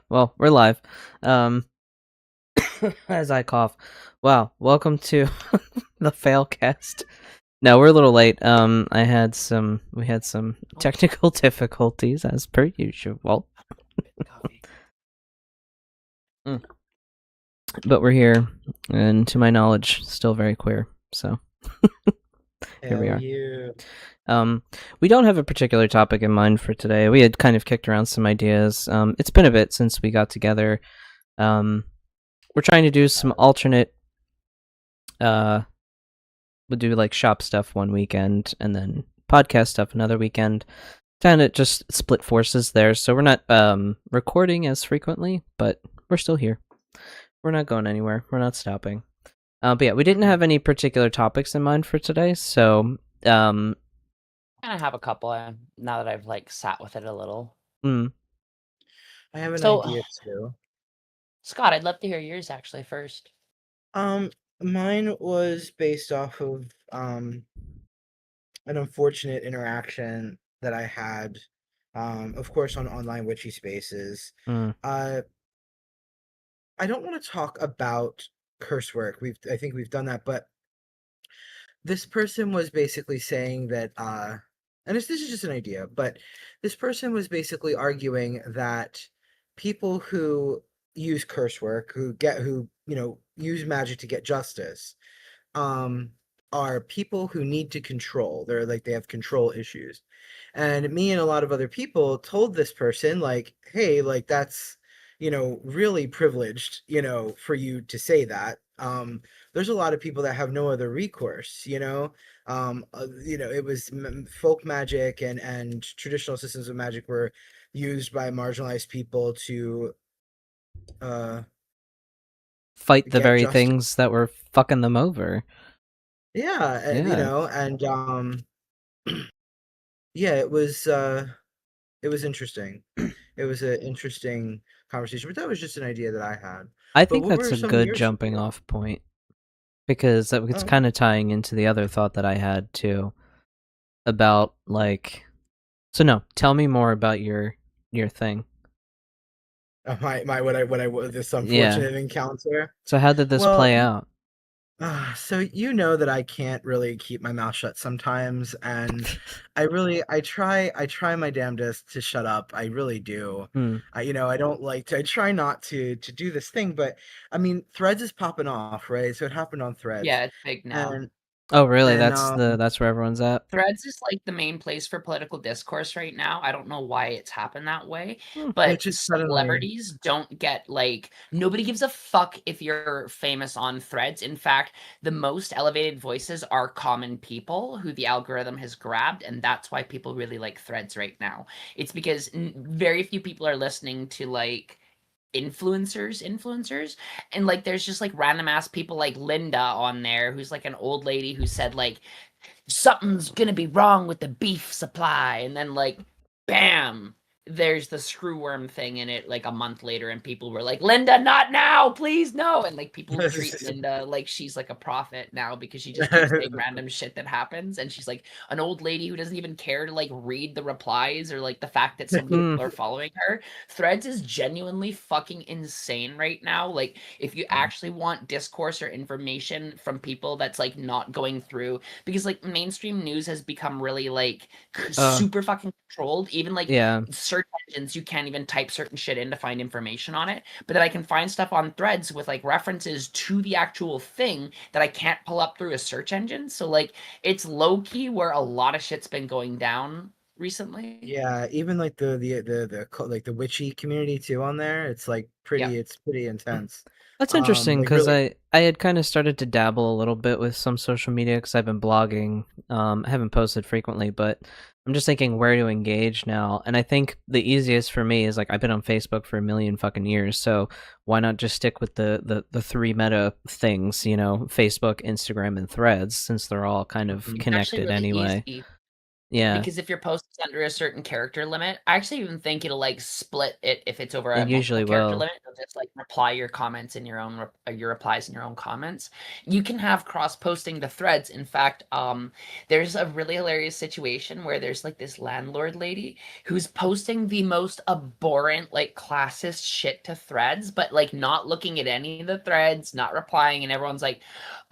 Well, we're live. Um, as I cough. Wow, welcome to the Failcast. No, we're a little late. We had some technical difficulties as per usual. Mm. But we're here, and to my knowledge, still very queer. So here we Hell are. yeah. We don't have a particular topic in mind for today. We had kind of kicked around some ideas. It's been a bit since we got together. We're trying to do some alternate. We'll do like shop stuff one weekend and then podcast stuff another weekend. Kind of just split forces there. So we're not recording as frequently, but we're still here. We're not going anywhere. We're not stopping. But yeah, we didn't have any particular topics in mind for today. So Kind of have a couple now that I've like sat with it a little. mm, I have an So, idea too. Scott, I'd love to hear yours actually first. Um, Mine was based off of an unfortunate interaction that I had, of course, on online witchy spaces. mm. I don't want to talk about curse work. I think we've done that, but this person was basically saying that, and this is just an idea, but this person was basically arguing that people who use curse work, who use magic to get justice, um, are people who need to control. They have control issues, and me and a lot of other people told this person like, hey, like that's really privileged, for you to say that. There's a lot of people that have no other recourse, it was folk magic and traditional systems of magic were used by marginalized people to Fight the get very justice. things that were fucking them over. Yeah, Yeah. and yeah, it was interesting. It was an interesting conversation, but that was just an idea that I had. I But think what that's were a some of good yours? jumping off point because it's Oh, kind of tying into the other thought that I had too about like. So no, tell me more about your thing. my this Yeah. unfortunate encounter. So how did this Well, play out? so you know that I can't really keep my mouth shut sometimes, and I try my damnedest to shut up. I really do. Hmm. I don't like to. I try not to do this thing, but I mean, Threads is popping off, right? So it happened on Threads, Yeah, it's big now. and Oh, really? and That's where everyone's at. Threads is like the main place for political discourse right now. I don't know why it's happened that way, Hmm. it but just suddenly. celebrities don't get like nobody gives a fuck if you're famous on Threads. In fact, the most elevated voices are common people who the algorithm has grabbed, and that's why people really like Threads right now. It's because very few people are listening to like influencers, and like there's just like random ass people like Linda on there who's like an old lady who said like something's gonna be wrong with the beef supply, and then like bam, there's the screwworm thing in it like a month later, and people were like, Linda, not now, please, no. And like people treat Linda like she's like a prophet now because she just keeps saying random shit that happens, and she's like an old lady who doesn't even care to like read the replies or like the fact that so many Hmm. people are following her. Threads is genuinely fucking insane right now. Like if you actually want discourse or information from people that's like not going through, because like mainstream news has become really like Uh. super fucking controlled. Even like Yeah. search engines, you can't even type certain shit in to find information on it. But then I can find stuff on Threads with like references to the actual thing that I can't pull up through a search engine. So like it's low key where a lot of shit's been going down recently. Yeah, even like like the witchy community too on there. Yeah. It's pretty intense. That's interesting Like because really. I had kind of started to dabble a little bit with some social media because I've been blogging. I haven't posted frequently, but I'm just thinking where to engage now. And I think the easiest for me is like I've been on Facebook for a million fucking years, so why not just stick with the three meta things, Facebook, Instagram, and Threads, since they're all kind of Mhm. It's actually connected really anyway. easy. Yeah, Because if your post is under a certain character limit, I actually even think it'll like split it if it's over a it multiple usually character will. limit. It'll just like reply your comments in your own your replies in your own comments. You can have cross posting the threads. In fact, there's a really hilarious situation where there's like this landlord lady who's posting the most abhorrent, like classist shit to threads, but like not looking at any of the threads, not replying, and everyone's like,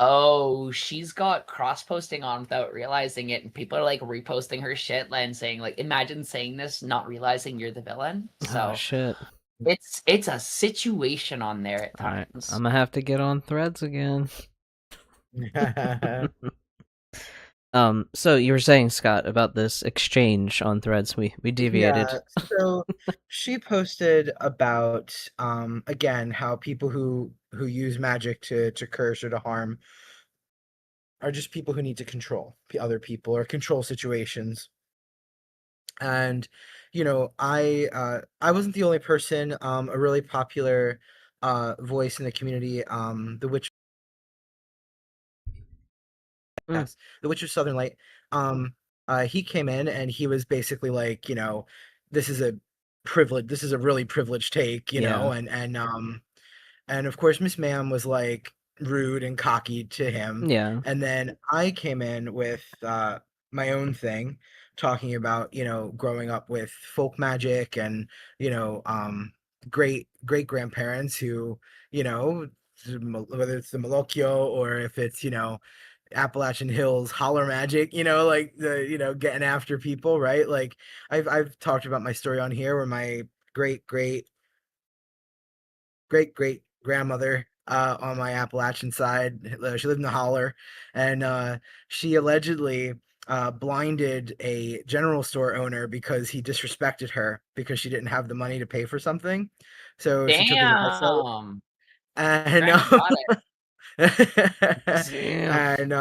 oh, she's got cross posting on without realizing it, and people are like reposting her shit and saying like, imagine saying this, not realizing you're the villain. Oh So shit. it's a situation on there at All right, times. I'm gonna have to get on Threads again. So you were saying, Scott, about this exchange on Threads. We deviated. Yeah, so she posted about again how people who use magic to curse or to harm are just people who need to control other people or control situations. And I wasn't the only person. A really popular voice in the community, the witch. Mm, Yes, the Witcher Southern Light. Um, he came in and he was basically like, this is a this is a really privileged take, yeah, and of course Miss Ma'am was like rude and cocky to him. yeah, And then I came in with my own thing, talking about, growing up with folk magic and, great great grandparents who, you know, whether it's the Malocchio or if it's, Appalachian Hills holler magic, like the getting after people, right? Like I've talked about my story on here where my great great great great grandmother on my Appalachian side, she lived in the holler, and she allegedly blinded a general store owner because he disrespected her because she didn't have the money to pay for something. So she took his eyesight Damn, and Granny got it. damn. and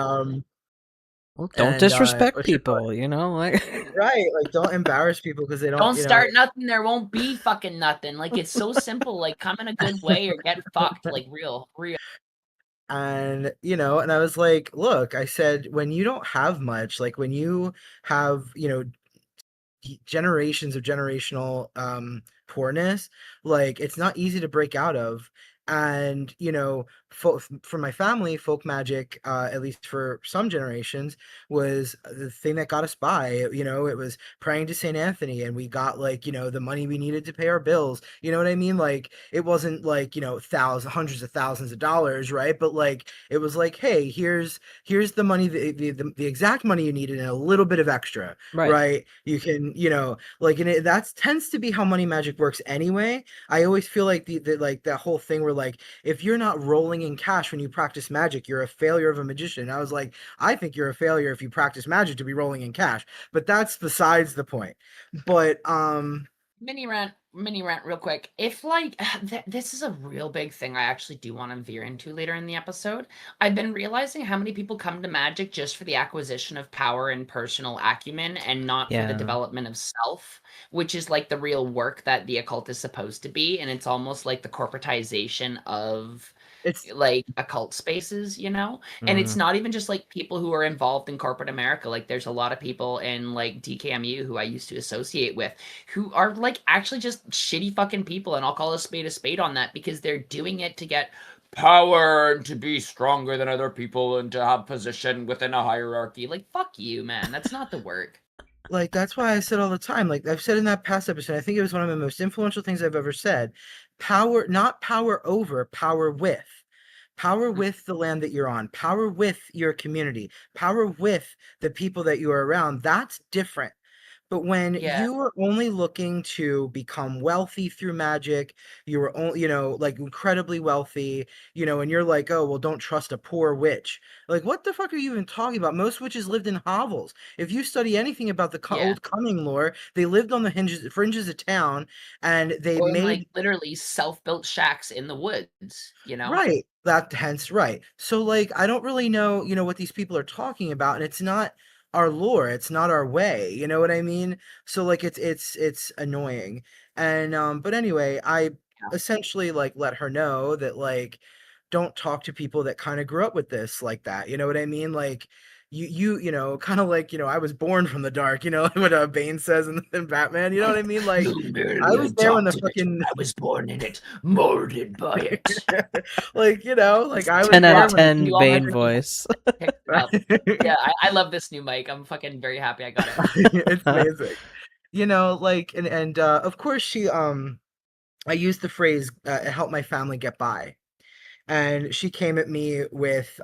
Well, don't disrespect what you call it? people. Like. Right, like don't embarrass people because they don't, Don't start nothing, there won't be fucking nothing. Like it's so simple. Like come in a good way or get fucked. Like real. and and I was like, look, I said, when you don't have much, like when you have, generations of generational poorness, like it's not easy to break out of. And for my family, folk magic, at least for some generations, was the thing that got us by. It was praying to Saint Anthony, and we got, like, the money we needed to pay our bills. You know what I mean? Like it wasn't like, thousands, hundreds of thousands of dollars, right? But like it was like, hey, here's the money, the exact money you needed, and a little bit of extra, Right. right? You can, like, and that tends to be how money magic works anyway. I always feel like the like that whole thing where, like, if you're not rolling in cash when you practice magic, you're a failure of a magician. I was like, I think you're a failure if you practice magic to be rolling in cash, but that's besides the point. But Mini rant real quick. If like this is a real big thing I actually do want to veer into later in the episode. I've been realizing how many people come to magic just for the acquisition of power and personal acumen and not for the Yeah. development of self, which is like the real work that the occult is supposed to be, and it's almost like the corporatization of it's like occult spaces, you know? And it's Mm, not even just like people who are involved in corporate America. Like there's a lot of people in like DKMU who I used to associate with who are like actually just shitty fucking people, and I'll call a spade on that because they're doing it to get power and to be stronger than other people and to have position within a hierarchy. Like fuck you, man. That's not the work. like that's why I said all the time, like I've said in that past episode, I think it was one of the most influential things I've ever said. Power, not power over, power with. Power Mm, with the land that you're on, power with your community, power with the people that you are around. That's different. But when yeah. you are only looking to become wealthy through magic, you are only, like incredibly wealthy, and you're like, oh, well, don't trust a poor witch. Like, what the fuck are you even talking about? Most witches lived in hovels. If you study anything about the Yeah. old Cunning lore, they lived on the fringes of town, and they Or in like made. literally self-built shacks in the woods, you know? Right. That hence right. So like I don't really know, what these people are talking about, and it's not our lore, it's not our way, you know what I mean? So like it's annoying. And but anyway, I Yeah. essentially like let her know that, like, don't talk to people that kind of grew up with this like that. You know what I mean? Like you know, kind of like, you know, I was born from the dark, you know, what Bane says in Batman, you know what I mean? Like, You I merely was there when the adopted it. fucking I was born in it, molded by it. like, you know, like I was 10 out of there when 10 You all Bane heard me voice. pick it up. Yeah, I love this new mic. I'm fucking very happy I got it. it's amazing. You know, like, and of course I used the phrase help my family get by. And she came at me with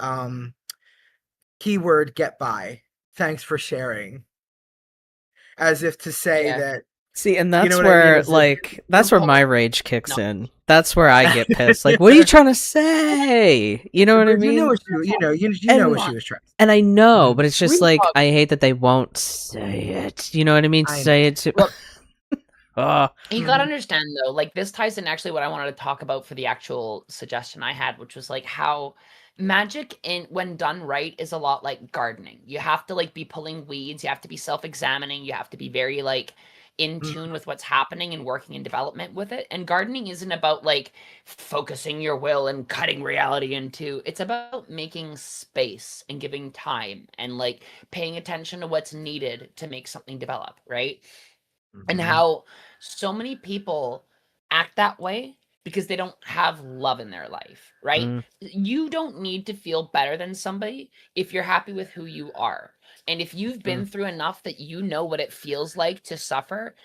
keyword get by. Thanks for sharing. As if to say Yeah. that, See, and you know that's what I mean? where, As if like, You're that's where my pulling. rage kicks No. in. That's where I get pissed. Like, what are you trying to say? You know what I but you know mean? what you know And what she was trying to and I know, but it's We just like talk. I hate that they won't say it. You know what I mean? I Say it to. Look, Oh, you gotta understand though, like this ties in actually what I wanted to talk about for the actual suggestion I had, which was like how magic in when done right is a lot like gardening. You have to like be pulling weeds, you have to be self-examining, you have to be very like in Mhm. tune with what's happening and working in development with it. And gardening isn't about like focusing your will and cutting reality into. It's about making space and giving time and like paying attention to what's needed to make something develop, right? And Mhm. how so many people act that way because they don't have love in their life, right? mm, You don't need to feel better than somebody if you're happy with who you are. And if you've Mm. been through enough that you know what it feels like to suffer,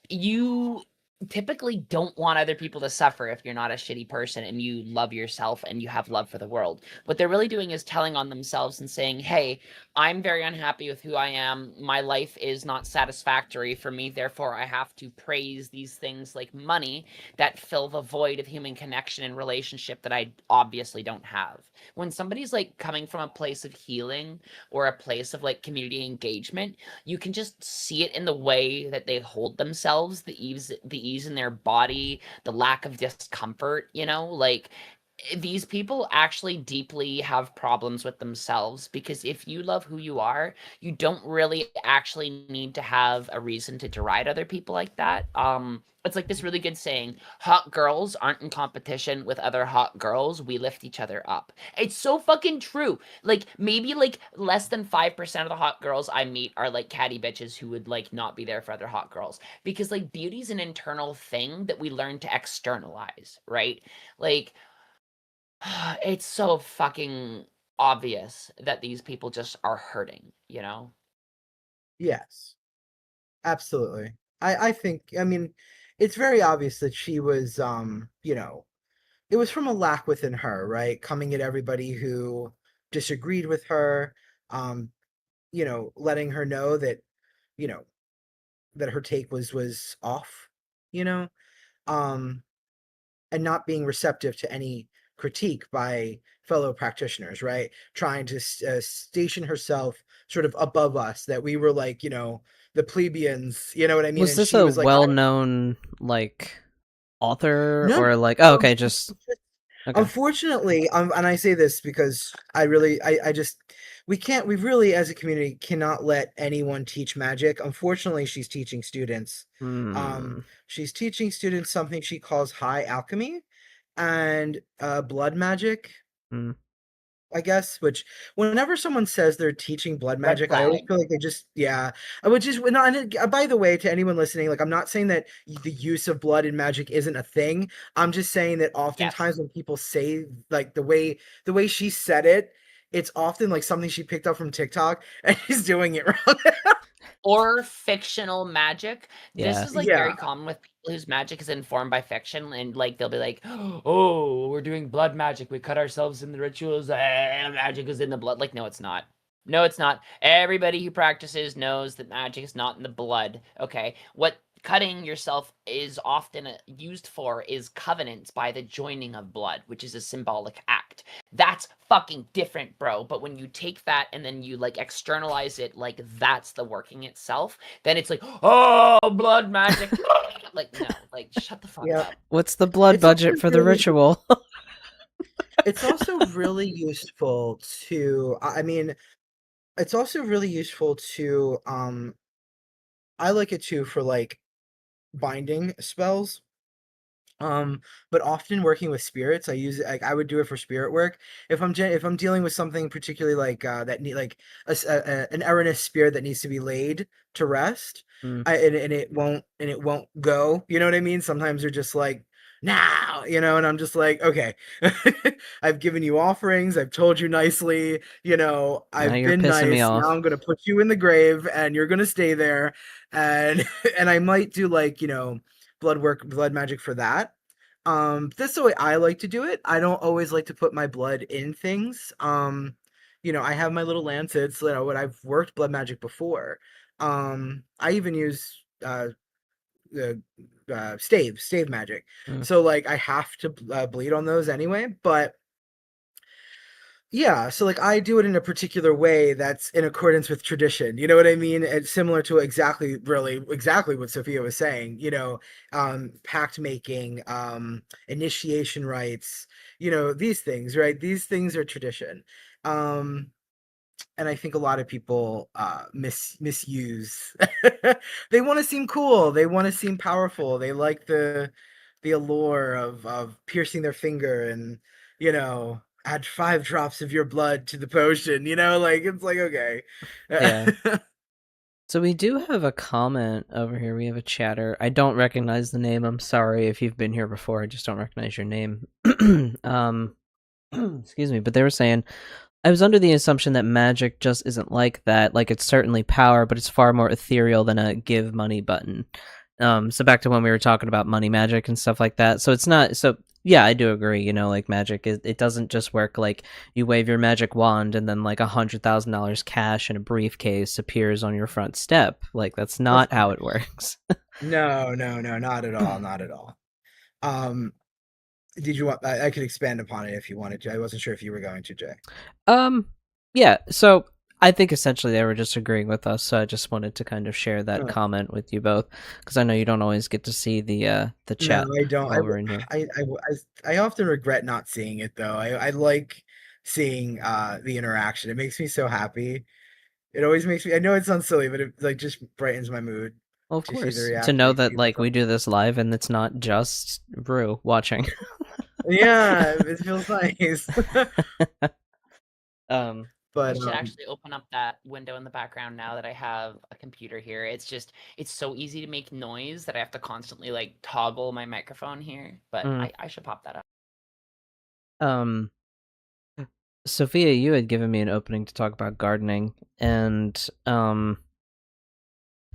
you typically don't want other people to suffer if you're not a shitty person and you love yourself and you have love for the world. What they're really doing is telling on themselves and saying, hey, I'm very unhappy with who I am. My life is not satisfactory for me. Therefore, I have to praise these things like money that fill the void of human connection and relationship that I obviously don't have. When somebody's like coming from a place of healing or a place of like community engagement, you can just see it in the way that they hold themselves, the ease in their body, the lack of discomfort, you know, like these people actually deeply have problems with themselves because if you love who you are, you don't really actually need to have a reason to deride other people like that. It's like this really good saying, hot girls aren't in competition with other hot girls, we lift each other up. It's so fucking true. Like maybe like less than 5% of the hot girls I meet are like catty bitches who would like not be there for other hot girls because like beauty's an internal thing that we learn to externalize, right? Like it's so fucking obvious that these people just are hurting, you know? Yes, absolutely. I think, I mean, it's very obvious that she was you know, it was from a lack within her, right? Coming at everybody who disagreed with her, um, you know, letting her know that, you know, that her take was off, you know, um, and not being receptive to any critique by fellow practitioners, right? Trying to station herself sort of above us, that we were like, you know, the plebeians, you know what I mean? was And this she a was like, I don't well-known like author no, or like? Oh, um, okay, just okay. unfortunately, and I say this because I just, we really, as a community, cannot let anyone teach magic. Unfortunately, she's teaching students. Hmm. She's teaching students something she calls high alchemy and blood magic, Mm. I guess, which whenever someone says they're teaching blood Red magic, I always flag. feel like they just, yeah. I would just, no, and by the way, to anyone listening, like, I'm not saying that the use of blood in magic isn't a thing. I'm just saying that Yes. oftentimes when people say, like, the way she said it, it's often like something she picked up from TikTok and she's doing it wrong. Or fictional magic. This Yeah. is like Yeah. very common with people whose magic is informed by fiction, and like they'll be like, "Oh, we're doing blood magic. We cut ourselves in the rituals. Magic is in the blood." Like, no, it's not. No, it's not. Everybody who practices knows that magic is not in the blood. Okay, what cutting yourself is often used for is covenants by the joining of blood, which is a symbolic act. That's fucking different, bro. But when you take that and then you like externalize it like that's the working itself, then it's like, oh, blood magic. Like, no, like, shut the fuck Yeah. up. What's the blood It's also budget for the really ritual? it's also really useful to, I mean, it's also really useful to I like it too for like binding spells. But often working with spirits, I use it like I would do it for spirit work. If I'm dealing with something particularly like that need like an erroneous spirit that needs to be laid to rest, Mm. and it won't go. You know what I mean? Sometimes they're just like now, and I'm just like, okay, I've given you offerings, I've told you nicely, Now I've you're been pissing me nice. Now off. I'm gonna put you in the grave, and you're gonna stay there, and and I might do like blood magic for that. That's the way I like to do it. I don't always like to put my blood in things. I have my little lancets, when I've worked blood magic before. I even use the stave magic. Mm. So like I have to bleed on those anyway, but yeah, so like I do it in a particular way that's in accordance with tradition. You know what I mean? It's similar to exactly what Sophia was saying, pact making, initiation rites, these things, right? These things are tradition. Um, and I think a lot of people misuse. They want to seem cool. They want to seem powerful. They like the allure of piercing their finger and add 5 drops of your blood to the potion. Like it's like okay. Yeah. So we do have a comment over here. We have a chatter. I don't recognize the name. I'm sorry if you've been here before. I just don't recognize your name. Excuse me, but they were saying I was under the assumption that magic just isn't like that. Like it's certainly power, but it's far more ethereal than a give money button. So back to when we were talking about money magic and stuff like that. So it's not so yeah, I do agree, like magic it doesn't just work like you wave your magic wand and then like $100,000 cash in a briefcase appears on your front step. Like that's Of not how it course. works. No, no, no, not at all, not at all. Um, did you want? I could expand upon it if you wanted to. I wasn't sure if you were going to, Jay. Um yeah, so I think essentially they were just agreeing with us, so I just wanted to kind of share that Oh, comment with you both because I know you don't always get to see the no, chat I don't. while we're in here. I often regret not seeing it though. I like seeing the interaction. It makes me so happy. It always makes me. I know it sounds silly, but it like just brightens my mood Well, of to see the course, to reaction know of that people. like we do this live and it's not just Rue watching. Yeah, it feels nice. um I But should actually open up that window in the background now that I have a computer here. It's so easy to make noise that I have to constantly like toggle my microphone here. But mm, I should pop that up. um Sophia, you had given me an opening to talk about gardening, and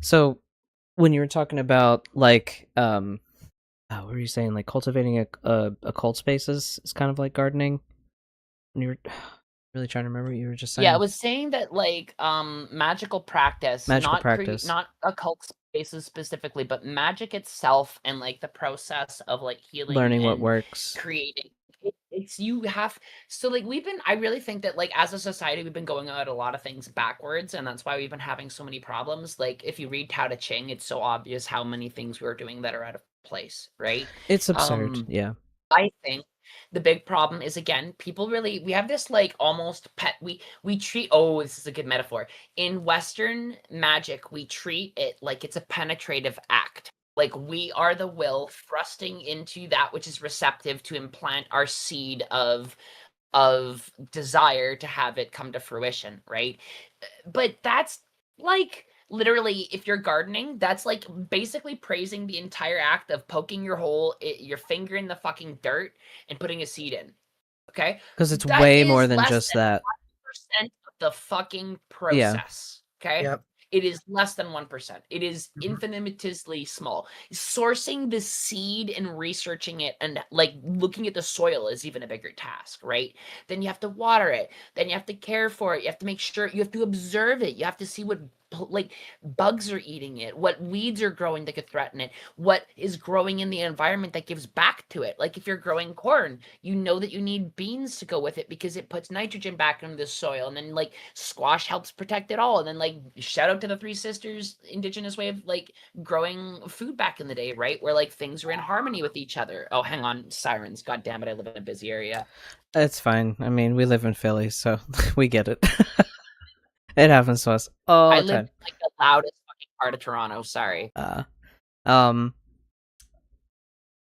so when you were talking about like what were you saying? Like cultivating a occult spaces is kind of like gardening. When you were really trying to remember what you were just Yeah, I saying. was saying that like magical practice, Magical practice, not occult spaces specifically, but magic itself and like the process of like healing learning what and works. creating. It's you have so like I really think that like as a society we've been going at a lot of things backwards, and that's why we've been having so many problems. Like if you read Tao Te Ching, it's so obvious how many things we're doing that are out of place, right? It's absurd. Um Yeah. I think the big problem is again, people really we have this like almost pet we treat oh, this is a good metaphor. In Western magic, we treat it like it's a penetrative act. Like we are the will thrusting into that which is receptive to implant our seed of desire to have it come to fruition, right? But that's like literally if you're gardening, that's like basically praising the entire act of poking your finger in the fucking dirt and putting a seed in. Okay? Because it's That way more is than less just than that. 1% of the fucking Yeah. process. Okay? yep. It is less than 1%. It is Mhm. infinitesimally small. Sourcing the seed and researching it and like looking at the soil is even a bigger task, right? Then you have to water it. Then you have to care for it. You have to make sure you have to observe it. You have to see what like bugs are eating it, what weeds are growing that could threaten it, what is growing in the environment that gives back to it. Like if you're growing corn, you know that you need beans to go with it because it puts nitrogen back into the soil, and then like squash helps protect it all. And then like shout out to the Three Sisters indigenous way of like growing food back in the day, right? Where like things were in harmony with each other. Oh, hang on, sirens. God damn it, I live in a busy area. It's fine. I mean, we live in Philly, so we get it. It happens to us all I the live time. in like the loudest fucking part of Toronto. Sorry. Uh, um,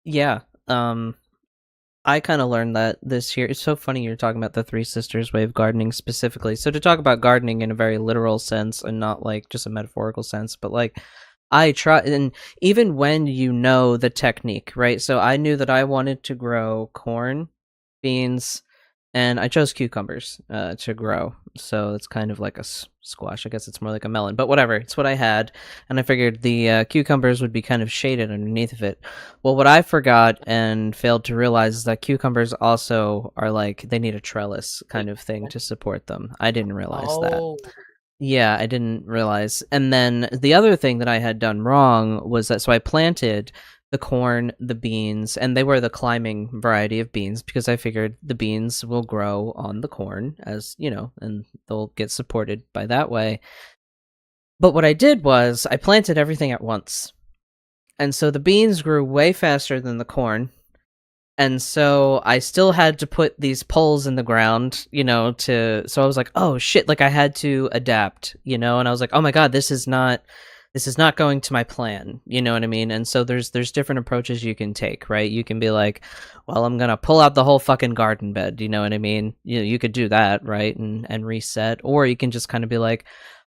yeah. I kind of learned that this year. It's so funny you're talking about the Three Sisters way of gardening specifically. So to talk about gardening in a very literal sense and not like just a metaphorical sense, but like I try, and even when you know the technique, right? So I knew that I wanted to grow corn, beans, and I chose cucumbers to grow. So it's kind of like a squash. I guess it's more like a melon, but whatever. It's what I had, and I figured the cucumbers would be kind of shaded underneath of it. Well, what I forgot and failed to realize is that cucumbers also are like they need a trellis kind of thing to support them. I didn't realize that. Oh, Yeah, I didn't realize. And then the other thing that I had done wrong was that so I planted the corn, the beans, and they were the climbing variety of beans because I figured the beans will grow on the corn as, and they'll get supported by that way. But what I did was I planted everything at once. And so the beans grew way faster than the corn. And so I still had to put these poles in the ground, so I was like, oh shit, like I had to adapt, and I was like, oh my god, this is not going to my plan, you know what I mean? And so there's different approaches you can take, right? You can be like, well, I'm gonna pull out the whole fucking garden bed, you know what I mean? You could do that, right? And reset, or you can just kind of be like,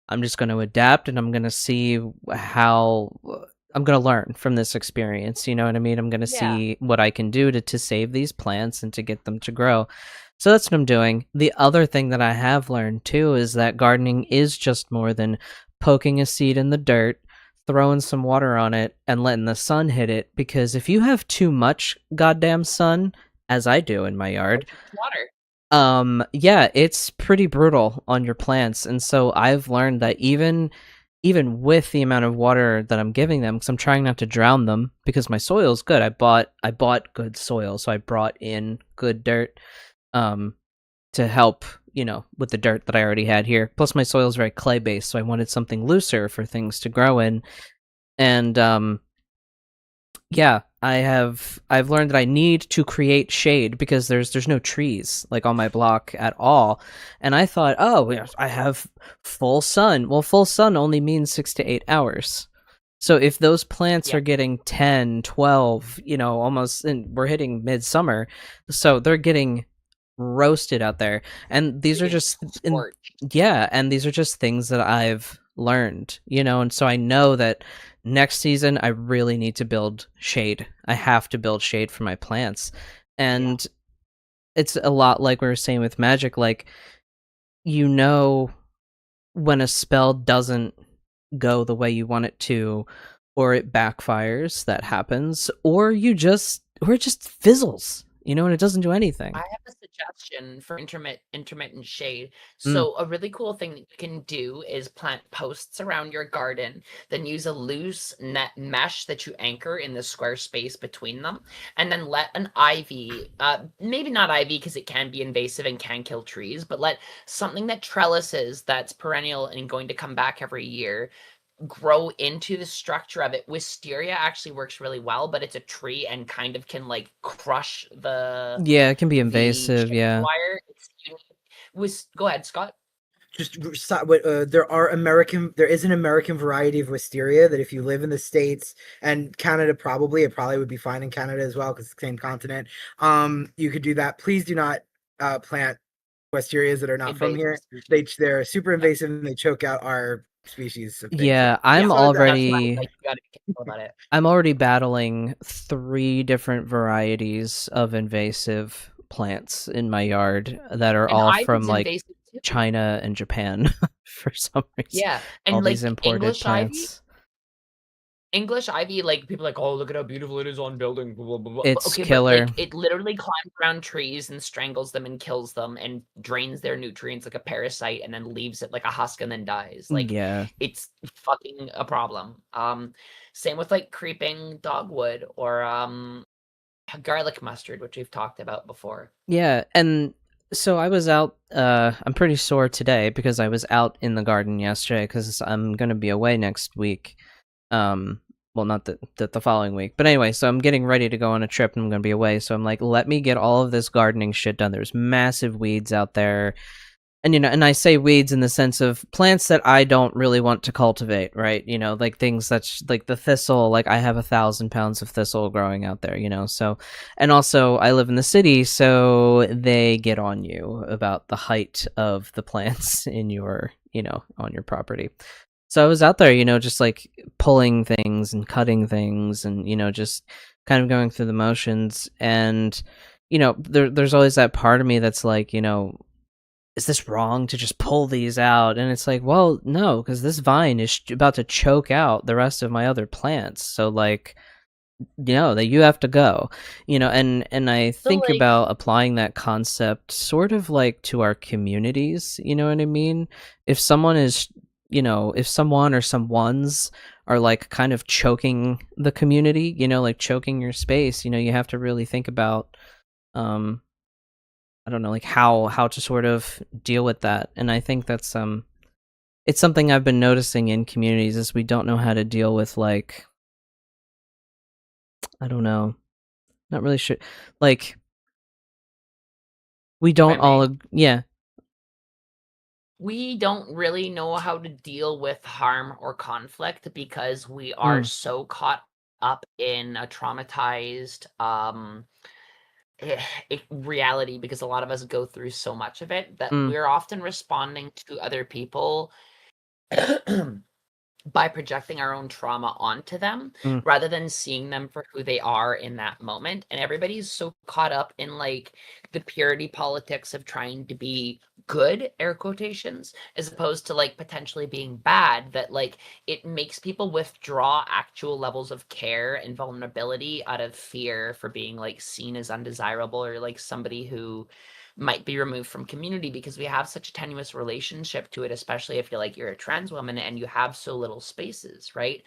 I'm just going to adapt and I'm going to see how I'm going to learn from this experience. You know what I mean? I'm going to see what I can do to save these plants and to get them to grow. So that's what I'm doing. The other thing that I have learned too is that gardening is just more than poking a seed in the dirt, throwing some water on it, and letting the sun hit it. Because if you have too much goddamn sun, as I do in my yard, water. Yeah, it's pretty brutal on your plants. And so I've learned that even with the amount of water that I'm giving them, because I'm trying not to drown them, because my soil's good. I bought good soil, so I brought in good dirt to help, with the dirt that I already had here. Plus my soil is very clay based, so I wanted something looser for things to grow in. And yeah, I've learned that I need to create shade because there's no trees like on my block at all. And I thought, oh, I have full sun. Well, full sun only means 6 to 8 hours. So if those plants are getting 10, 12, almost, and we're hitting midsummer, so they're getting roasted out there. And these are just and these are just things that I've learned, and so I know that next season I really need to build shade. I have to build shade for my plants. And it's a lot like we were saying with magic, like when a spell doesn't go the way you want it to, or it backfires, that happens, or it just fizzles, and it doesn't do anything. I have a suggestion for intermittent shade. So a really cool thing that you can do is plant posts around your garden, then use a loose net mesh that you anchor in the square space between them, and then let an ivy, maybe not ivy because it can be invasive and can kill trees, but let something that trellises that's perennial and going to come back every year grow into the structure of it. Wisteria actually works really well, but it's a tree and kind of can like crush the it can be invasive. wire. Go ahead, Scott. Just there is an American variety of wisteria that if you live in the States and Canada, it probably would be fine in Canada as well because it's the same continent. You could do that. Please do not plant wisterias that are not from here. They're super invasive and they choke out our species of things. I'm already battling 3 different varieties of invasive plants in my yard that are all from like China and Japan for some reason. And all like these imported English plants. English ivy, like people are like, oh, look at how beautiful it is on building. Blah, blah, blah. It's killer. But, like, it literally climbs around trees and strangles them and kills them and drains their nutrients like a parasite and then leaves it like a husk and then dies. Like, it's fucking a problem. Same with like creeping dogwood or garlic mustard, which we've talked about before. Yeah, and so I was out. I'm pretty sore today because I was out in the garden yesterday because I'm gonna be away next week. Well, not the following week, but anyway, so I'm getting ready to go on a trip and I'm gonna be away, so I'm like, let me get all of this gardening shit done. There's massive weeds out there. and and I say weeds in the sense of plants that I don't really want to cultivate, right? Like things that's like the thistle. Like I have 1,000 pounds of thistle growing out there, so, and also I live in the city, so they get on you about the height of the plants in your, on your property. So I was out there, just like pulling things and cutting things and, just kind of going through the motions. And, there's always that part of me that's like, is this wrong to just pull these out? And it's like, well, no, because this vine is about to choke out the rest of my other plants. So like, that you have to go, and I So think like, about applying that concept sort of like to our communities. You know what I mean? If someone is, if someone or someone's are like kind of choking the community, like choking your space, you have to really think about, um, I don't know, like how to sort of deal with that. And I think that's it's something I've been noticing in communities is we don't know how to deal with, like, I don't know, not really sure, like we if I don't may, all yeah. we don't really know how to deal with harm or conflict because we are Mm, so caught up in a traumatized reality, because a lot of us go through so much of it that mm, we're often responding to other people by projecting our own trauma onto them mm, rather than seeing them for who they are in that moment. And everybody's so caught up in like the purity politics of trying to be good, air quotations, as opposed to like potentially being bad, that like it makes people withdraw actual levels of care and vulnerability out of fear for being like seen as undesirable or like somebody who might be removed from community, because we have such a tenuous relationship to it, especially if you're a trans woman and you have so little spaces, right?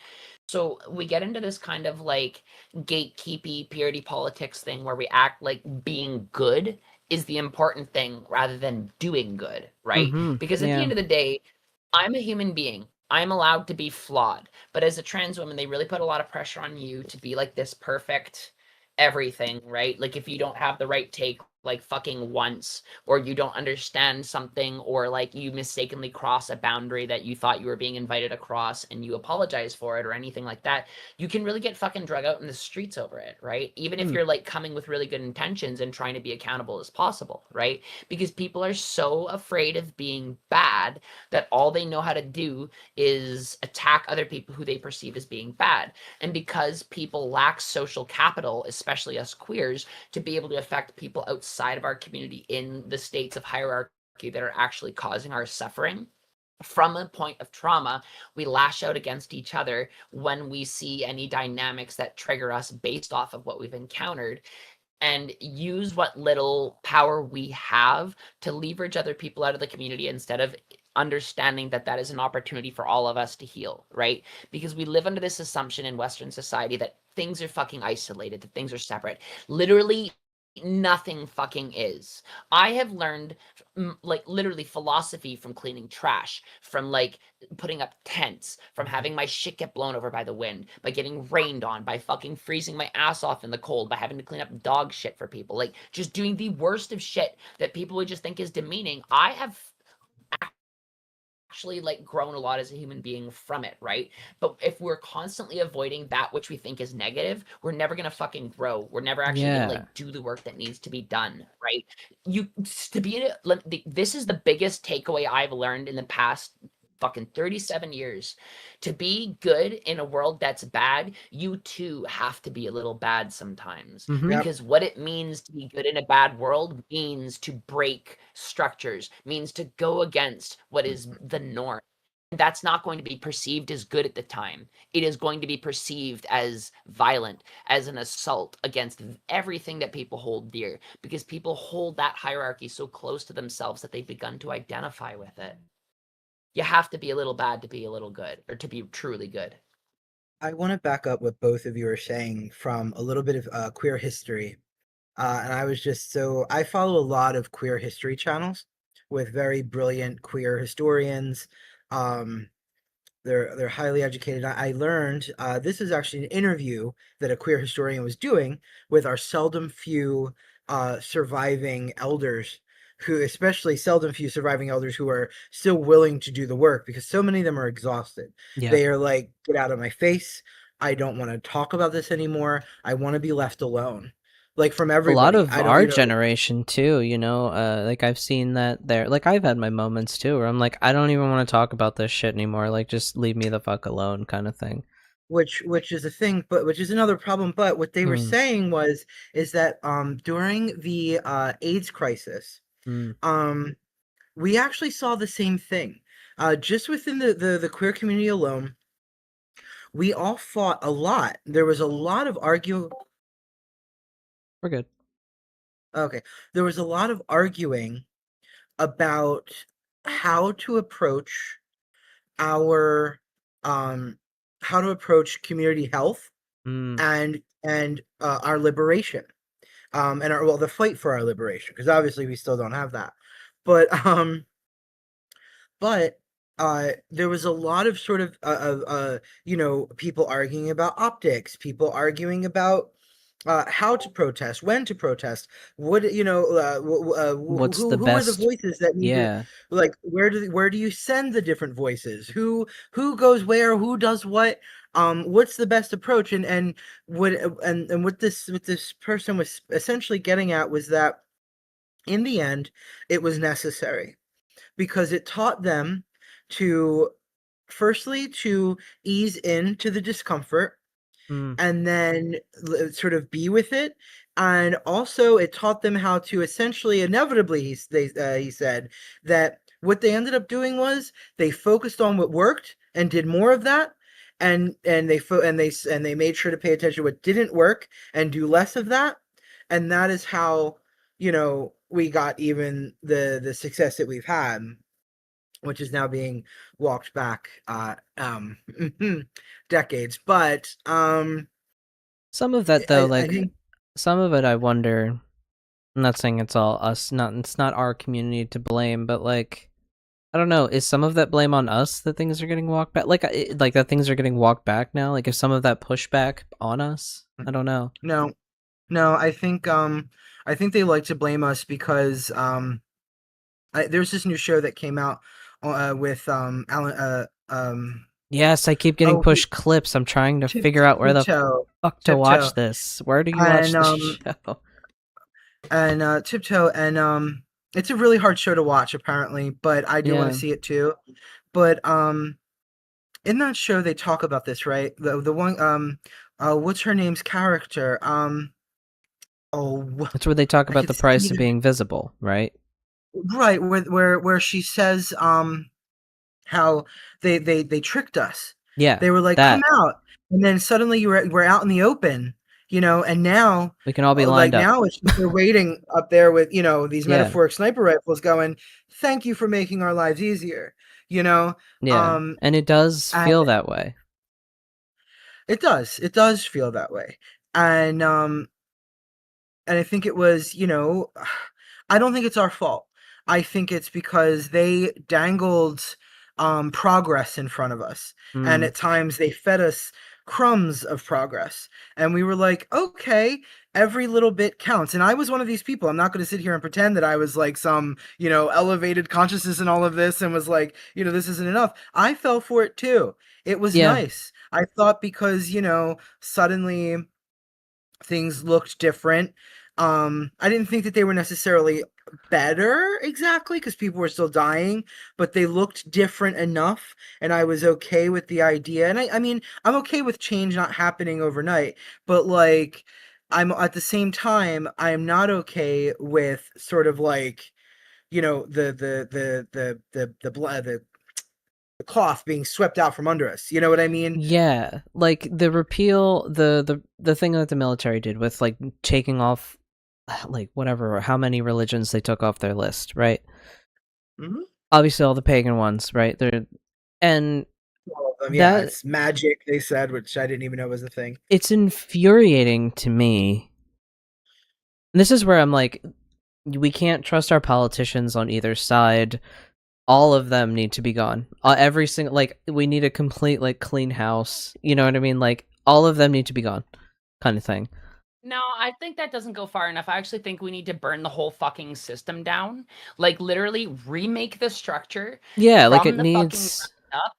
So we get into this kind of like gatekeepy purity politics thing where we act like being good is the important thing rather than doing good, right? mm-hmm, Because at the yeah, end of the day, I'm a human being. I'm allowed to be flawed. But as a trans woman, they really put a lot of pressure on you to be like this perfect everything, right? Like if you don't have the right take like fucking once, or you don't understand something, or like you mistakenly cross a boundary that you thought you were being invited across and you apologize for it or anything like that, you can really get fucking drug out in the streets over it, right? Even if mm, you're like coming with really good intentions and trying to be accountable as possible, right? Because people are so afraid of being bad that all they know how to do is attack other people who they perceive as being bad. And because people lack social capital, especially us queers, to be able to affect people outside of our community in the states of hierarchy that are actually causing our suffering, from a point of trauma, we lash out against each other when we see any dynamics that trigger us based off of what we've encountered, and use what little power we have to leverage other people out of the community instead of understanding that that is an opportunity for all of us to heal, right? Because we live under this assumption in Western society that things are fucking isolated, that things are separate. Literally, nothing fucking is. I have learned like literally philosophy from cleaning trash, from like putting up tents, from having my shit get blown over by the wind, by getting rained on, by fucking freezing my ass off in the cold, by having to clean up dog shit for people, like just doing the worst of shit that people would just think is demeaning. I have actually like grown a lot as a human being from it, right? But if we're constantly avoiding that which we think is negative, we're never gonna fucking grow. We're never actually gonna yeah, like do the work that needs to be done, right? You to be in this is the biggest takeaway I've learned in the past fucking 37 years. To be good in a world that's bad, you too have to be a little bad sometimes. mm-hmm, Yep. Because what it means to be good in a bad world means to break structures, means to go against what is the norm. That's not going to be perceived as good at the time. It is going to be perceived as violent, as an assault against everything that people hold dear, because people hold that hierarchy so close to themselves that they've begun to identify with it. You have to be a little bad to be a little good, or to be truly good. I want to back up what both of you are saying from a little bit of queer history. And I was just so I follow a lot of queer history channels with very brilliant queer historians. Um, they're highly educated. I learned this is actually an interview that a queer historian was doing with our seldom few surviving elders who, especially seldom few surviving elders, who are still willing to do the work, because so many of them are exhausted. Yeah. They are like, get out of my face. I don't want to talk about this anymore. I want to be left alone. Like, from A lot everybody. of I don't, our generation too, like I've seen that there. Like I've had my moments too where I'm like, I don't even want to talk about this shit anymore. Like just leave me the fuck alone, kind of thing. which is a thing, but which is another problem. But what they were Mm, saying is that during the AIDS crisis, mm. um we actually saw the same thing. Just within the queer community alone, we all fought a lot. There was a lot of We're good. okay. There was a lot of arguing about how to approach our um how to approach community health Mm, and our liberation. And our, well, the fight for our liberation, because obviously we still don't have that. But but there was a lot of sort of people arguing about optics, people arguing about how to protest, when to protest, what what's the who are the best? voices that need to, Yeah. like, where do you send the different voices, who goes where, who does what, what's the best approach, and what and what this person was essentially getting at was that in the end it was necessary, because it taught them to, firstly, to ease into the discomfort, Mm, and then sort of be with it. And also it taught them how to essentially, inevitably, he said that what they ended up doing was they focused on what worked and did more of that, and they made sure to pay attention to what didn't work and do less of that. And that is how, we got even the success that we've had, which is now being walked back decades. But some of that though, I like think some of it, I wonder. I'm not saying it's all us. Not it's not our community to blame, but like I don't know. Is some of that blame on us that things are getting walked back? Like that things are getting walked back now. Like is some of that pushback on us? I don't know. no, no, I think they like to blame us because there's this new show that came out with Alan Yes, I keep getting oh pushed clips. I'm trying to tip figure out where the tiptoe fuck to watch tiptoe this. Where do you watch and this show? tiptoe, and it's a really hard show to watch, apparently, but I do want to Yeah. see it too. But in that show they talk about this, right? The one what's her name's character? Oh, That's where they talk I about could the see price of it. being visible, right? Right, where she says how they tricked us. Yeah, They were like, "Come that. out," and then suddenly we're out in the open, and now, We can all be like, lined up. now it's just they're waiting up there with, these Yeah. metaphoric sniper rifles going, "Thank you for making our lives easier," you know? Yeah. And it does And feel that way. it does feel that way. And I think it was, I don't think it's our fault. I think it's because they dangled progress in front of us. And Mm. at times they fed us crumbs of progress. And we were like, okay, every little bit counts. And I was one of these people. I'm not going to sit here and pretend that I was like some, elevated consciousness in all of this and was like, this isn't enough. I fell for it too. It was Yeah. nice. I thought because, suddenly things looked different. I didn't think that they were necessarily better exactly, because people were still dying, but they looked different enough, and I was okay with the idea. And I mean, I'm okay with change not happening overnight, but like, I'm at the same time, I'm not okay with sort of like, the cloth being swept out from under us. You know what I mean? Yeah. Like the repeal the thing that the military did with like taking off like whatever how many religions they took off their list, right? Mm-hmm. Obviously all the pagan ones, right? They're and All of them, yeah. that It's magic, they said, which I didn't even know was a thing. it's infuriating to me. And this is where I'm like we can't trust our politicians on either side. All of them need to be gone. Every single like we need a complete like clean house. You know what I mean? Like all of them need to be gone, kind of thing. No, I think that doesn't go far enough. I actually think we need to burn the whole fucking system down. Like, literally remake the structure Yeah, like it from the fucking needs. ground up.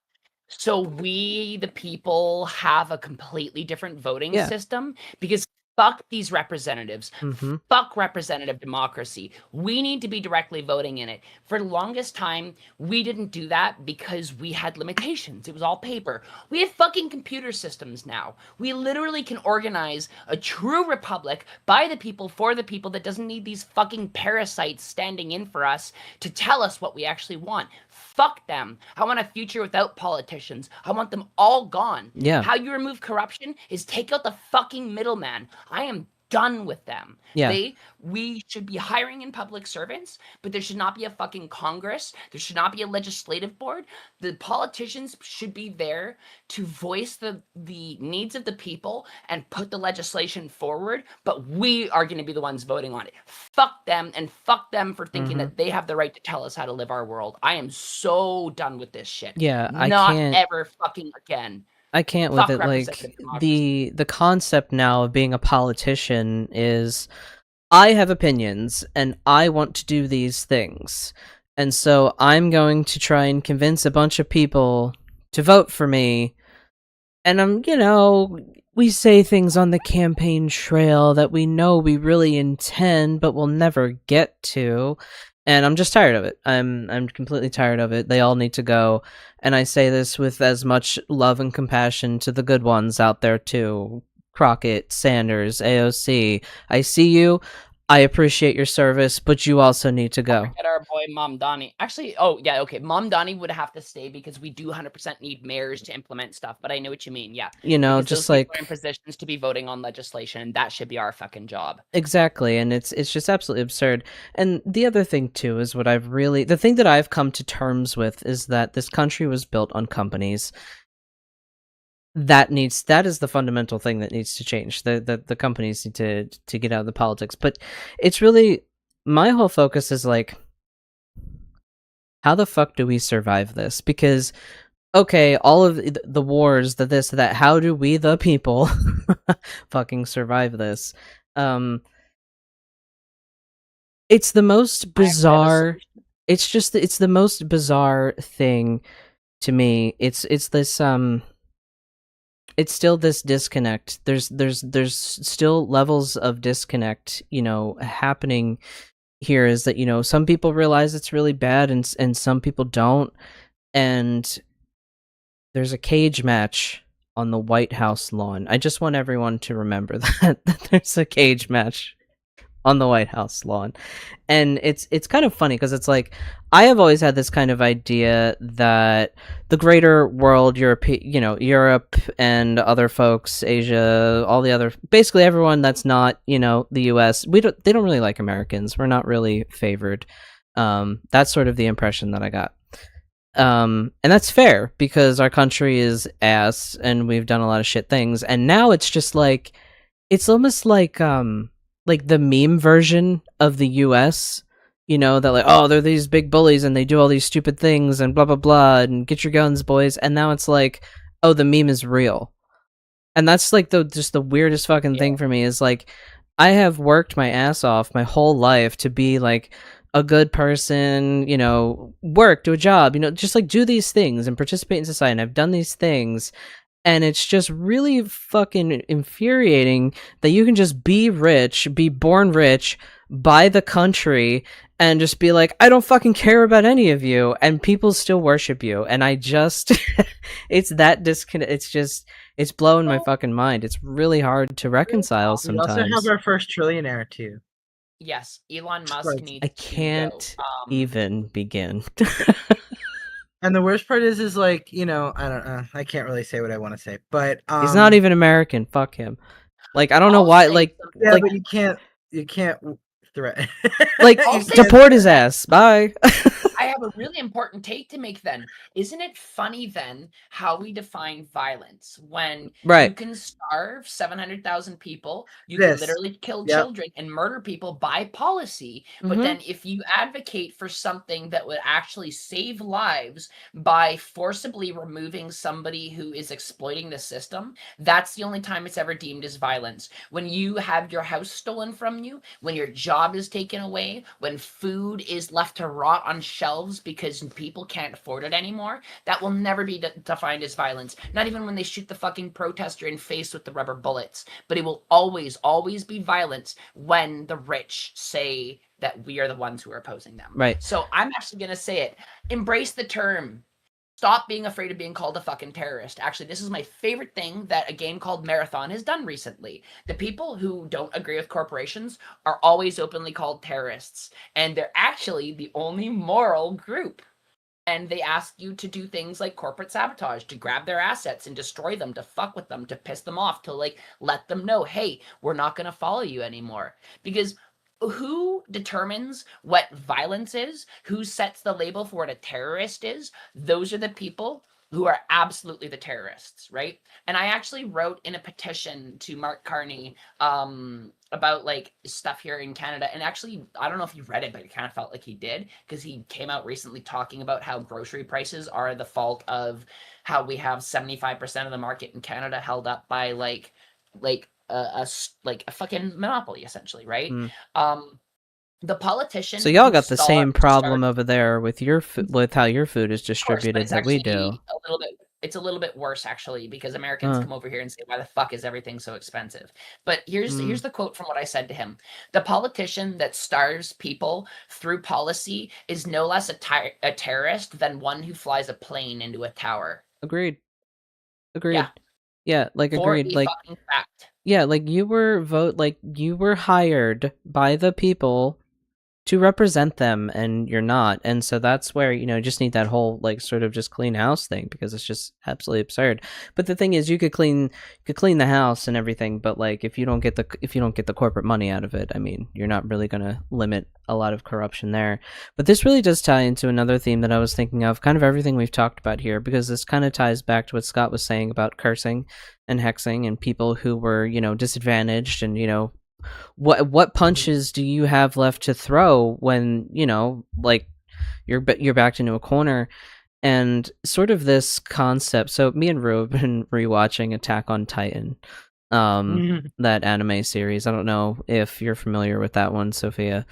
So we, the people, have a completely different voting Yeah. system because fuck these representatives. Mm-hmm. Fuck representative democracy. We need to be directly voting in it. For the longest time, we didn't do that because we had limitations. It was all paper. We have fucking computer systems now. We literally can organize a true republic by the people for the people that doesn't need these fucking parasites standing in for us to tell us what we actually want. Fuck them. I want a future without politicians. I want them all gone. Yeah. How you remove corruption is take out the fucking middleman. I am done with them. Yeah. We should be hiring in public servants, but there should not be a fucking Congress. There should not be a legislative board. The politicians should be there to voice the needs of the people and put the legislation forward, but we are going to be the ones voting on it. Fuck them, and fuck them for thinking that they have the right to tell us how to live our world. I am so done with this shit. Yeah, I Not can't. ever fucking again. I can't Fuck with it. Like representative democracy. the concept now of being a politician is, I have opinions and I want to do these things, and so I'm going to try and convince a bunch of people to vote for me. And we say things on the campaign trail that we know we really intend, but we'll never get to. And I'm just tired of it. I'm completely tired of it. They all need to go. And I say this with as much love and compassion to the good ones out there too. Crockett, Sanders, AOC. I see you. I appreciate your service, but you also need to go. Get our boy Mom Donnie. Actually, oh yeah, okay. Mom Donnie would have to stay because we do 100% need mayors to implement stuff. But I know what you mean. Yeah, because just those people like are in positions to be voting on legislation, and that should be our fucking job. exactly, and it's just absolutely absurd. And the other thing too is the thing that I've come to terms with is that this country was built on companies. That is the fundamental thing that needs to change. The companies need to get out of the politics. But it's really, my whole focus is like, how the fuck do we survive this? Because okay, all of the wars, the this, that, how do we, the people, fucking survive this? It's the most bizarre. It's the most bizarre thing to me. It's this it's still this disconnect. There's still levels of disconnect, happening here. Is that some people realize it's really bad and some people don't, and there's a cage match on the White House lawn. I just want everyone to remember that there's a cage match on the White House lawn. And it's kind of funny because it's like, I have always had this kind of idea that the greater world, Europe and other folks, Asia, all the other, basically everyone that's not, the US, they don't really like Americans. We're not really favored. That's sort of the impression that I got. And that's fair because our country is ass and we've done a lot of shit things. And now it's just like, it's almost like the meme version of the US, that like, oh, they're these big bullies and they do all these stupid things and blah, blah, blah, and get your guns, boys. And now it's like, oh, the meme is real. And that's like just the weirdest fucking thing for me is like, I have worked my ass off my whole life to be like a good person, work, do a job, just like do these things and participate in society. And I've done these things. And it's just really fucking infuriating that you can just be rich, be born rich, buy the country, and just be like, I don't fucking care about any of you, and people still worship you. And I just, it's that disconnect. It's blowing my fucking mind. It's really hard to reconcile sometimes. We also have our first trillionaire too. Yes, Elon Musk needs. I can't even begin. And the worst part is like, I don't know. I can't really say what I want to say, but he's not even American. Fuck him. Like, I don't know why. Like, yeah, but you can't threat. Like, I'll You say can't- deport his ass. Bye. I have a really important take to make then. Isn't it funny then how we define violence when you Right. can starve 700,000 people, you can This. literally kill Yep. children and murder people by policy, but Mhm. then if you advocate for something that would actually save lives by forcibly removing somebody who is exploiting the system, that's the only time it's ever deemed as violence. When you have your house stolen from you, when your job is taken away, when food is left to rot on shelves because people can't afford it anymore, that will never be defined as violence. Not even when they shoot the fucking protester in face with the rubber bullets. But it will always, always be violence when the rich say that we are the ones who are opposing them. Right. So I'm actually going to say it. Embrace the term. Stop being afraid of being called a fucking terrorist. Actually, this is my favorite thing that a game called Marathon has done recently. The people who don't agree with corporations are always openly called terrorists, and they're actually the only moral group. And they ask you to do things like corporate sabotage, to grab their assets and destroy them, to fuck with them, to piss them off, to like let them know, hey, we're not going to follow you anymore. Because who determines what violence is? Who sets the label for what a terrorist is? Those are the people who are absolutely the terrorists, right? And I actually wrote in a petition to Mark Carney about like stuff here in Canada. And actually, I don't know if you read it, but it kind of felt like he did, because he came out recently talking about how grocery prices are the fault of how we have 75% of the market in Canada held up by like a fucking monopoly, essentially, right? Mm. The politician So y'all who got the same started problem over there with your with how your food is of course, but distributed it's that we actually do. a little bit. It's a little bit worse actually, because Americans Uh, come over here and say, "Why the fuck is everything so expensive?" But here's mm, the quote from what I said to him: "The politician that starves people through policy is no less a terrorist than one who flies a plane into a tower." agreed. Yeah, Agreed. Yeah, like for agreed. a Like fucking fact. yeah, like you were hired by the people to represent them, and you're not. And so that's where, just need that whole like sort of just clean house thing, because it's just absolutely absurd. But the thing is, you could clean the house and everything, but like if you don't get the corporate money out of it, I mean, you're not really going to limit a lot of corruption there. But this really does tie into another theme that I was thinking of, kind of everything we've talked about here, because this kind of ties back to what Scott was saying about cursing and hexing and people who were, disadvantaged, and what punches do you have left to throw when like you're backed into a corner? And sort of this concept. So me and Rue have been rewatching Attack on Titan, that anime series. I don't know if you're familiar with that one, Sophia.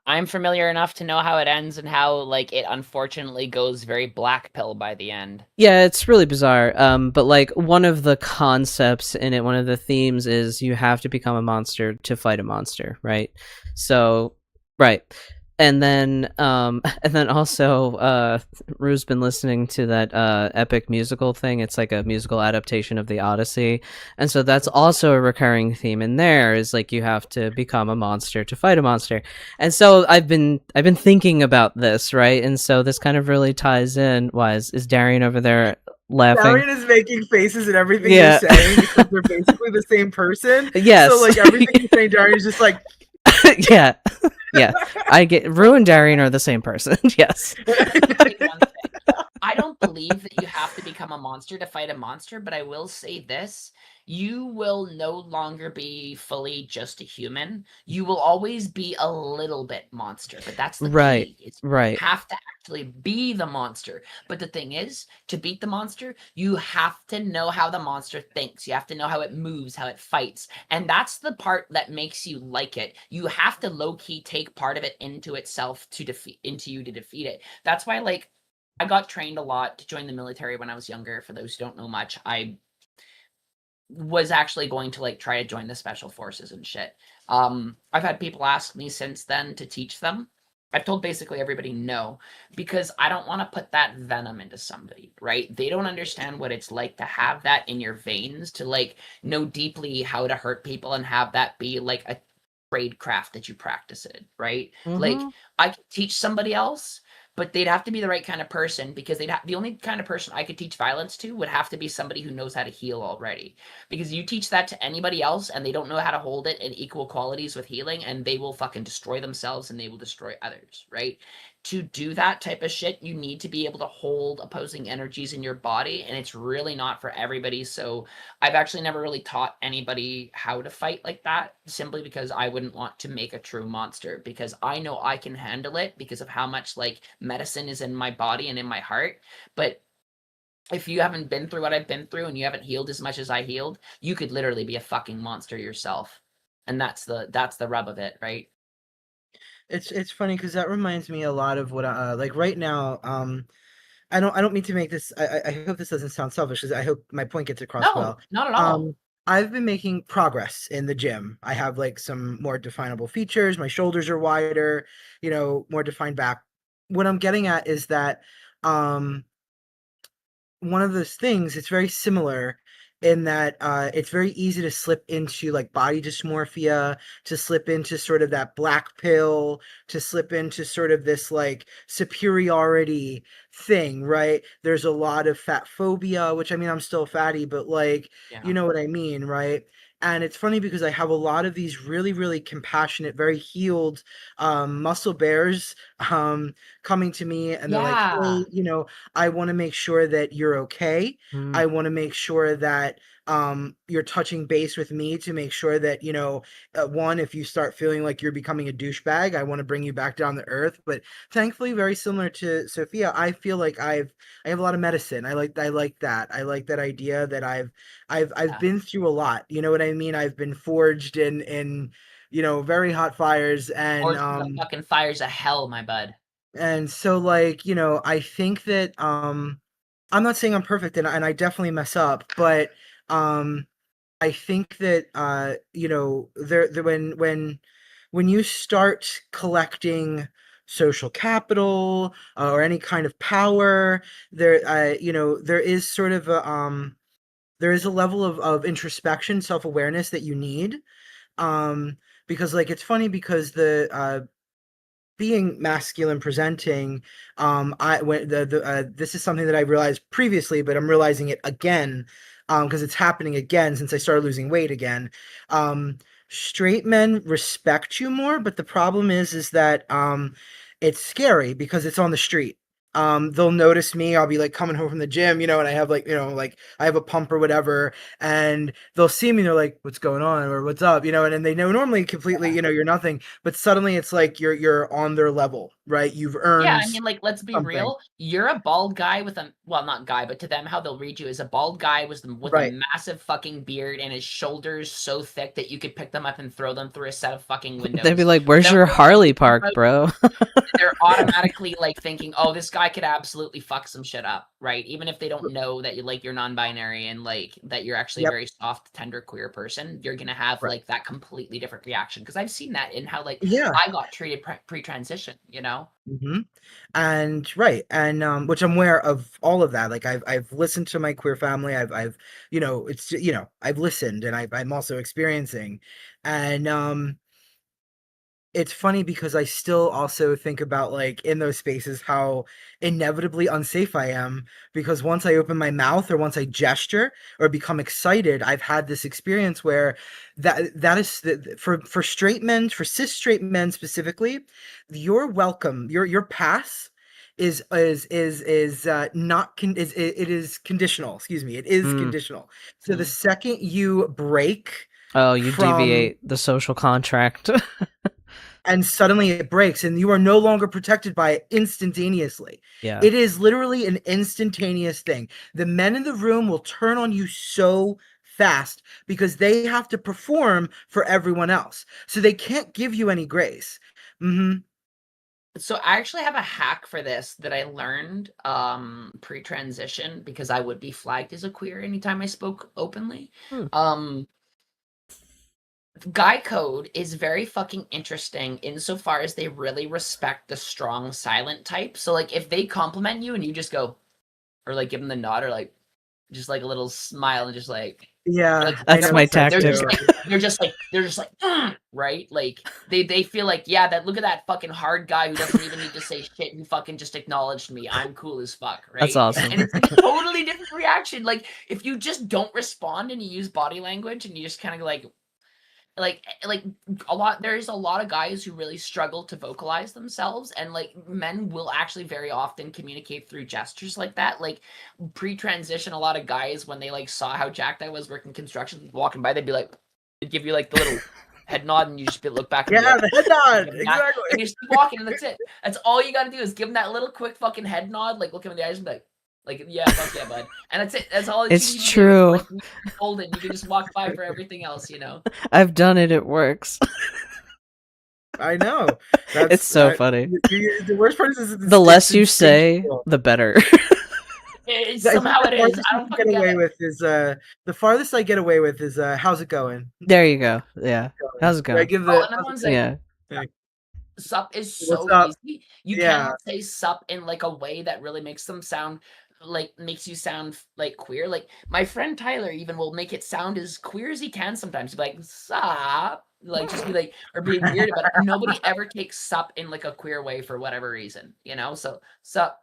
I'm familiar enough to know how it ends and how like it unfortunately goes very black pill by the end. Yeah, it's really bizarre. But like one of the concepts in it, one of the themes is you have to become a monster to fight a monster, right? So, right. And then also, Rue's been listening to that epic musical thing. It's like a musical adaptation of the Odyssey, and so that's also a recurring theme in there. Is like you have to become a monster to fight a monster, and so I've been thinking about this, right? And so this kind of really ties in. Why is Darian over there laughing? Darian is making faces at everything Yeah. you're saying because they're basically the same person. Yes. So like everything you're saying, Darian's just like, Yeah. Yeah. I get Rue and Darian are the same person. Yes. I don't believe that you have to become a monster to fight a monster, but I will say this. You will no longer be fully just a human. You will always be a little bit monster, but that's the Right. key. It's Right. you have to actually be the monster. But the thing is, to beat the monster, you have to know how the monster thinks. You have to know how it moves, how it fights. And that's the part that makes you like it. You have to low-key take part of it into itself to defeat it. That's why like I got trained a lot to join the military when I was younger. For those who don't know much, I was actually going to like try to join the special forces and shit. I've had people ask me since then to teach them. I've told basically everybody no, because I don't want to put that venom into somebody, right? They don't understand what it's like to have that in your veins, to like know deeply how to hurt people and have that be like a trade craft that you practice it, right? Like Mhm. I can teach somebody else, but they'd have to be the right kind of person, because the only kind of person I could teach violence to would have to be somebody who knows how to heal already. Because you teach that to anybody else and they don't know how to hold it in equal qualities with healing, and they will fucking destroy themselves and they will destroy others, right? To do that type of shit, you need to be able to hold opposing energies in your body, and it's really not for everybody. So I've actually never really taught anybody how to fight like that, simply because I wouldn't want to make a true monster, because I know I can handle it because of how much like medicine is in my body and in my heart. But if you haven't been through what I've been through and you haven't healed as much as I healed, you could literally be a fucking monster yourself. And that's the rub of it, right? It's funny because that reminds me a lot of what like right now. I don't mean to make this. I hope this doesn't sound selfish, because I hope my point gets across No, well. not at all. I've been making progress in the gym. I have like some more definable features. My shoulders are wider, more defined back. What I'm getting at is that um one of those things, it's very similar in that it's very easy to slip into like body dysmorphia, to slip into sort of that black pill, to slip into sort of this like superiority thing, right? There's a lot of fat phobia, which I mean, I'm still fatty, but like, Yeah. you know what I mean, right? And it's funny because I have a lot of these really, really compassionate, very healed muscle bears coming to me, and they're like, Yeah. hey, I want to make sure that you're okay. Mm. I want to make sure that you're touching base with me to make sure that, one, if you start feeling like you're becoming a douchebag, I want to bring you back down to earth. But thankfully, very similar to Sophia, I feel like I have a lot of medicine. I like that. I like that idea that I've Yeah. been through a lot. You know what I mean? I've been forged in very hot fires, and Or through the fucking fires of hell, my bud. so like, I think that I'm not saying I'm perfect, and I definitely mess up, but um I think that there when you start collecting social capital, or any kind of power, there is sort of there is a level of introspection, self-awareness that you need, because like it's funny because the being masculine presenting, I when the this is something that I realized previously, but I'm realizing it again, because it's happening again since I started losing weight again. um Straight men respect you more, but the problem is that it's scary because it's on the street. They'll notice me. I'll be like coming home from the gym, and I have like, like I have a pump or whatever, and they'll see me and they're like, what's going on, or what's up, and they know normally completely, you're nothing, but suddenly it's like you're on their level, right? You've Yeah, earned I mean, like, let's be something. real. You're a bald guy with a, well, not guy, but to them, how they'll read you is a bald guy with a Right. massive fucking beard and his shoulders so thick that you could pick them up and throw them through a set of fucking They'd be windows. like, "Where's Without your really Harley thinking park, about bro?" they're automatically like thinking, "Oh, this guy could absolutely fuck some shit up," right? Even if they don't know that you're non-binary and like that you're actually a Yep. very soft, tender queer person, you're gonna have Right. like that completely different reaction. Because I've seen that in how like Yeah. I got treated pre-transition, you know? hmm And right, and which I'm aware of all of that. Like I've listened to my queer family. I've it's I've listened, and I'm also experiencing, and it's funny because I still also think about, like, in those spaces, how inevitably unsafe I am, because once I open my mouth or once I gesture or become excited, I've had this experience where that is for straight men, for cis straight men specifically, your welcome, your pass is not it is conditional. Excuse me, it is Mm. conditional. So the Mm. second you break Oh, you from deviate the social contract. and suddenly it breaks and you are no longer protected by it instantaneously. Yeah. It is literally an instantaneous thing. The men in the room will turn on you so fast because they have to perform for everyone else. So they can't give you any grace. Mhm. So I actually have a hack for this that I learned pre-transition, because I would be flagged as a queer anytime I spoke openly. Hmm. Um Guy code is very fucking interesting insofar as they really respect the strong silent type. So like if they compliment you and you just go, or like give them the nod, or like just like a little smile and just like Yeah, Like, I That's know my exactly. tactic. they're just like right, like they feel like, yeah, that look at that fucking hard guy who doesn't even need to say shit, who fucking just acknowledged me, I'm cool as fuck, right? That's awesome. And it's like a totally different reaction. Like if you just don't respond and you use body language and you just kind of like there's a lot of guys who really struggle to vocalize themselves, and like men will actually very often communicate through gestures like that. Like pre-transition, a lot of guys, when they like saw how jacked I was working construction, walking by, they'd be like, they'd give you like the little head nod, and you just look back and be Yeah, like, the head nod. give 'em that, Exactly. and you just keep walking, and that's it. That's all you gotta do is give them that little quick fucking head nod, like look him in the eyes and be like, yeah, fuck yeah, bud. And that's it. That's all that It's you need to true. do. Like, you hold it. You can just walk by for everything else, you know? I've done it. It works. I know. That's It's so funny. The worst part is it's The less you say, instinctual. the better. Somehow it is. I don't The farthest I fucking get get away it. with is the farthest I get away with is how's it going? There you go. Yeah. How's it I going? give Oh, the another one's like, Yeah. sup is What's so up? easy. You Yeah. cannot say sup in like a way that really makes them sound like makes you sound like queer. Like my friend Tyler even will make it sound as queer as he can sometimes. He'll be like sup, like just be like, or being weird about it. Nobody ever takes sup in like a queer way for whatever reason, you know? So sup,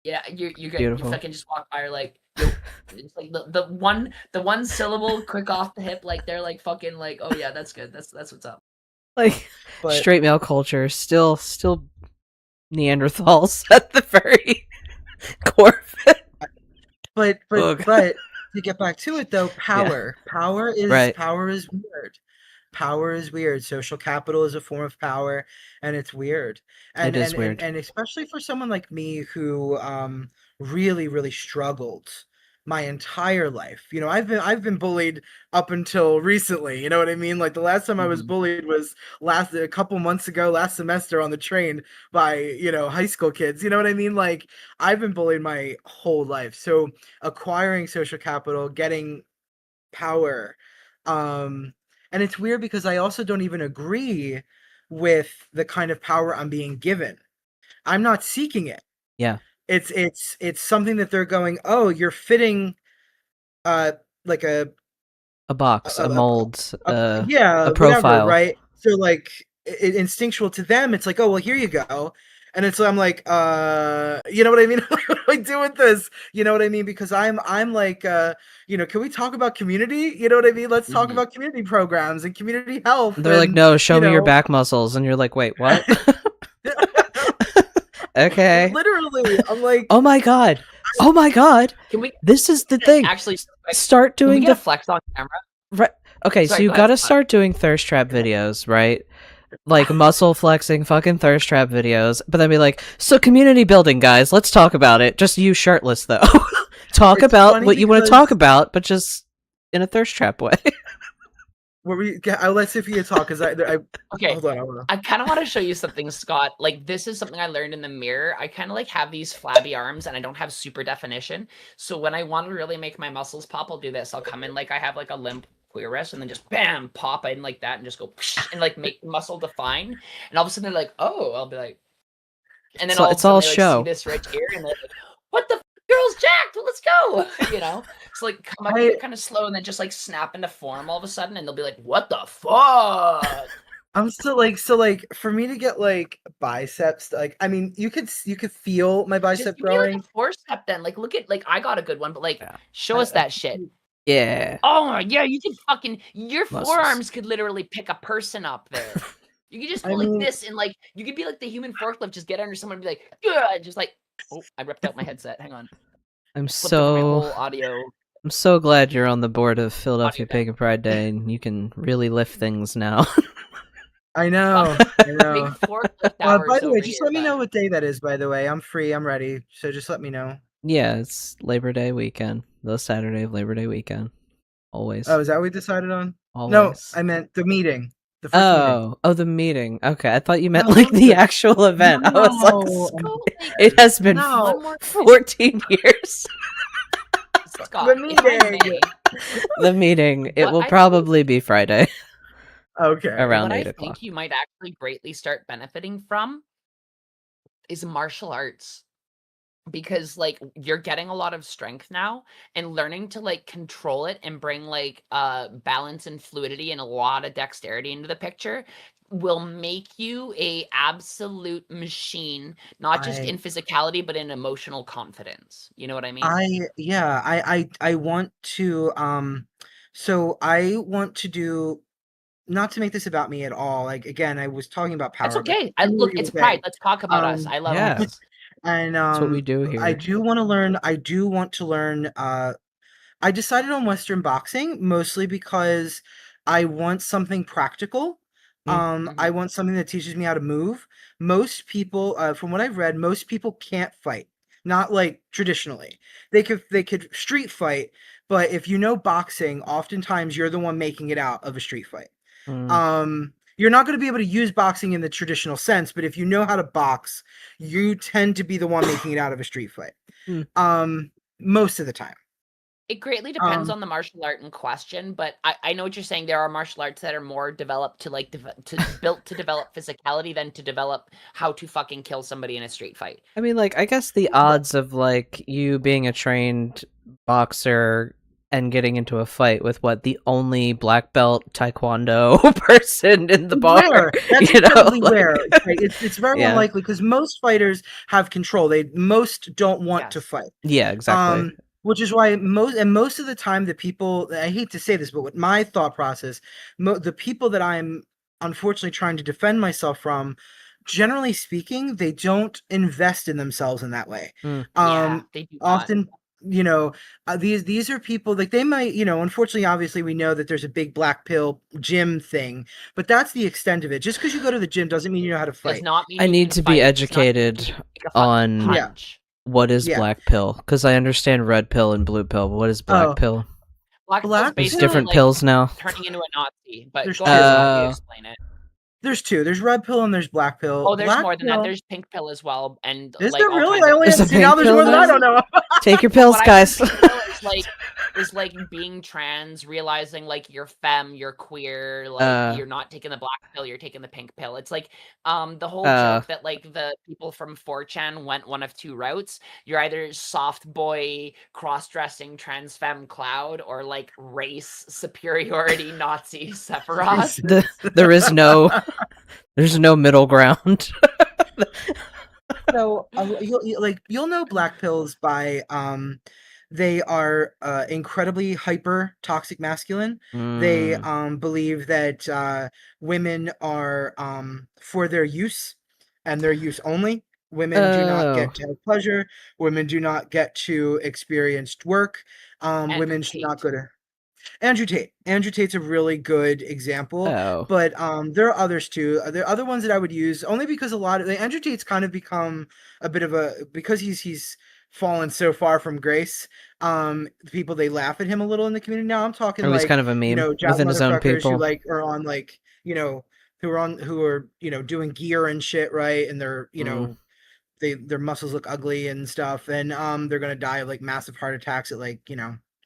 yeah, you're good. You Beautiful. fucking just walk by or like yo. It's like the one syllable quick off the hip, like they're like fucking like, oh yeah, that's good. That's what's up. Like But straight male culture, still Neanderthals at the very core of it. but Ugh. but to get back to it though, power is Right. power is weird. Power is weird. Social capital is a form of power, and it's weird. And It is and weird. and especially for someone like me who really struggled my entire life. You know, I've been bullied up until recently. You know what I mean? Like the last time I was Mhm. bullied was a couple months ago, last semester on the train by, high school kids. You know what I mean? Like I've been bullied my whole life. So acquiring social capital, getting power, and it's weird because I also don't even agree with the kind of power I'm being given. I'm not seeking it. Yeah. It's something that they're going, "Oh, you're fitting uh like A box, a mold, yeah, a whatever, profile. right?" So like instinctual to them, it's like, "Oh, well, here you go." And it's I'm like, you know what I mean? What do I do with this? You know what I mean? Because I'm like, can we talk about community? You know what I mean? Let's talk Mhm. about community programs and community health. They're like, and, no, show you me your know, back muscles, and you're like, wait, what? Okay. literally, I'm like, Oh my god. Oh my god. Can we This is the thing. actually Start can we doing get a the flex on camera? right. Okay, so Sorry, you go ahead, gotta Scott. start doing thirst trap videos, right? Like muscle flexing, fucking thirst trap videos, but then be like, so community building, guys. Let's talk about it. Just you shirtless though. Talk It's about funny what you want to because- talk about, but just in a thirst trap way. I'll let Sophia talk because I Okay, hold on, I wanna. I kind of want to show you something, Scott. Like this is something I learned in the mirror. I kind of like have these flabby arms and I don't have super definition. So when I want to really make my muscles pop, I'll do this. I'll come in like I have like a limp queer wrist and then just bam, pop in like that and just go and like make muscle define. And all of a sudden they're like, oh, I'll be like, and then So all of a it's sudden all they like show. see this right here and they're like, what the girl's jacked, let's go. You know, it's like come up here kind of slow and then just like snap into form all of a sudden and they'll be like, what the fuck. I'm still like for me to get like biceps, like I mean you could feel my bicep Just give me like growing. a 4-step then. Like look at like I got a good one, but like Yeah. show us that shit. Yeah. Oh my yeah, you could fucking your Muscles. forearms could literally pick a person up there. You could just I go like mean- this and like you could be like the human forklift, just get under someone and be like, yeah, just like oh, I ripped out my headset. Hang on. I'm Flipped over my whole so audio. I'm so glad you're on the board of Philadelphia Audio Pagan Pride Day and you can really lift things now. I know. Big forklift hours By the way, over just here, let me know bud. what day that is. By the way, I'm free. I'm ready. So just let me know. Yeah, it's Labor Day weekend. The Saturday of Labor Day weekend. Always. Oh, is that what we decided on? Always. No, I meant the meeting. The first meeting. Oh, the meting. Okay, I thought you meant No, like no, the no. actual event. I was like, No. it has been No. One more 14 years. Scott, The if I meeting. may, The meeting. It What will I probably be Friday Okay. around what 8 I o'clock. think you might actually greatly start benefiting from is martial arts. because like you're getting a lot of strength now, and learning to like control it and bring like balance and fluidity and a lot of dexterity into the picture will make you a absolute machine, not just I in physicality but in emotional confidence. You know what I mean? I want to so I want to do, not to make this about me at all. Like again, I was talking about That's power, but okay. I continue what look, you it's were pride. saying. Let's talk about us. Um I love Yeah. us. and That's what we do I here. do want to learn, I decided on Western boxing mostly because I want something practical. I Mhm. want something that teaches me how to move. Most people, from what I've read, most people can't fight. Not like traditionally. They could street fight, but if you know boxing, oftentimes you're the one making it out of a street fight. Mm. You're not going to be able to use boxing in the traditional sense, but if you know how to box, you tend to be the one making it out of a street fight. Mm. Most of the time. It greatly depends Um, on the martial art in question, but I know what you're saying. There are martial arts that are more developed to like built to develop physicality than to develop how to fucking kill somebody in a street fight. I mean, like, I guess the odds of like you being a trained boxer and getting into a fight with what the only black belt taekwondo person in the bar, rare. That's you know, incredibly like, rare. Right? It's very yeah, unlikely because most fighters have control. They most don't want to Yes. fight. yeah, exactly. Which is why most of the time the people, I hate to say this, but with my thought process, the people that I'm unfortunately trying to defend myself from, generally speaking, they don't invest in themselves in that way. Mm. Yeah, they do not. Often, you know, these are people like they might, unfortunately, obviously, we know that there's a big black pill gym thing, but that's the extent of it. Just because you go to the gym doesn't mean you know how to Does fight. not mean I you need can to be fight. Does not mean you educated can take a fucking on Yeah, punch. what is yeah. black pill because I understand red pill and blue pill. But what is black Oh, pill? Black pill's black There's basically pill. different like pills now. turning into a Nazi. But There's go ahead, two. Scott. You explain it. There's two. There's red pill and there's black pill. Oh, there's Black more than that. pill. There's pink pill as well, and Is like there all really? kinds I of. only There's a see now. pink There's pill more than I now. don't know. Take your From pills, what I know, guys. pink pill is like being trans, realizing like you're femme, you're queer, like you're not taking the black pill, you're taking the pink pill. It's like the whole joke that like the people from 4chan went one of two routes. You're either soft boy cross-dressing trans femme cloud or like race superiority Nazi Sephiroth. There is no there's no middle ground. So you'll know black pills by they are incredibly hyper toxic masculine. They Mm. believe that women are for their use and their use only. Women do not Oh, get to have pleasure. Women do not get to experience work. Andrew Women should not Tate. go to Andrew Tate. Andrew Tate's a really good example, oh. but there are others too. There are other ones that I would use only because a lot of Andrew Tate's kind of become a bit of a, because he's fallen so far from grace. The people, they laugh at him a little in the community now. I'm talking Or he's like, kind of a meme job within his own motherfuckers who people. like are on like, who are doing gear and shit, right? And they're Mm. their muscles look ugly and stuff, and they're gonna die of like massive heart attacks at like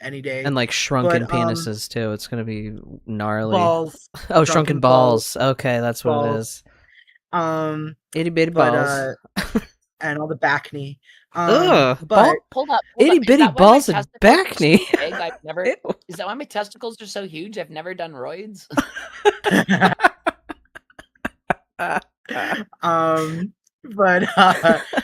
any day. And like But shrunken penises too. It's gonna be gnarly. balls, Oh, shrunken shrunken balls, balls. Okay, that's what it balls. is. Um, Itty bitty but balls. and all the back knee. Ugh, But Hold up, hold itty up. Is bitty that why my balls and testicles back are so knee. big? I've never. Ew. Is that why my testicles are so huge? I've never done roids. um, but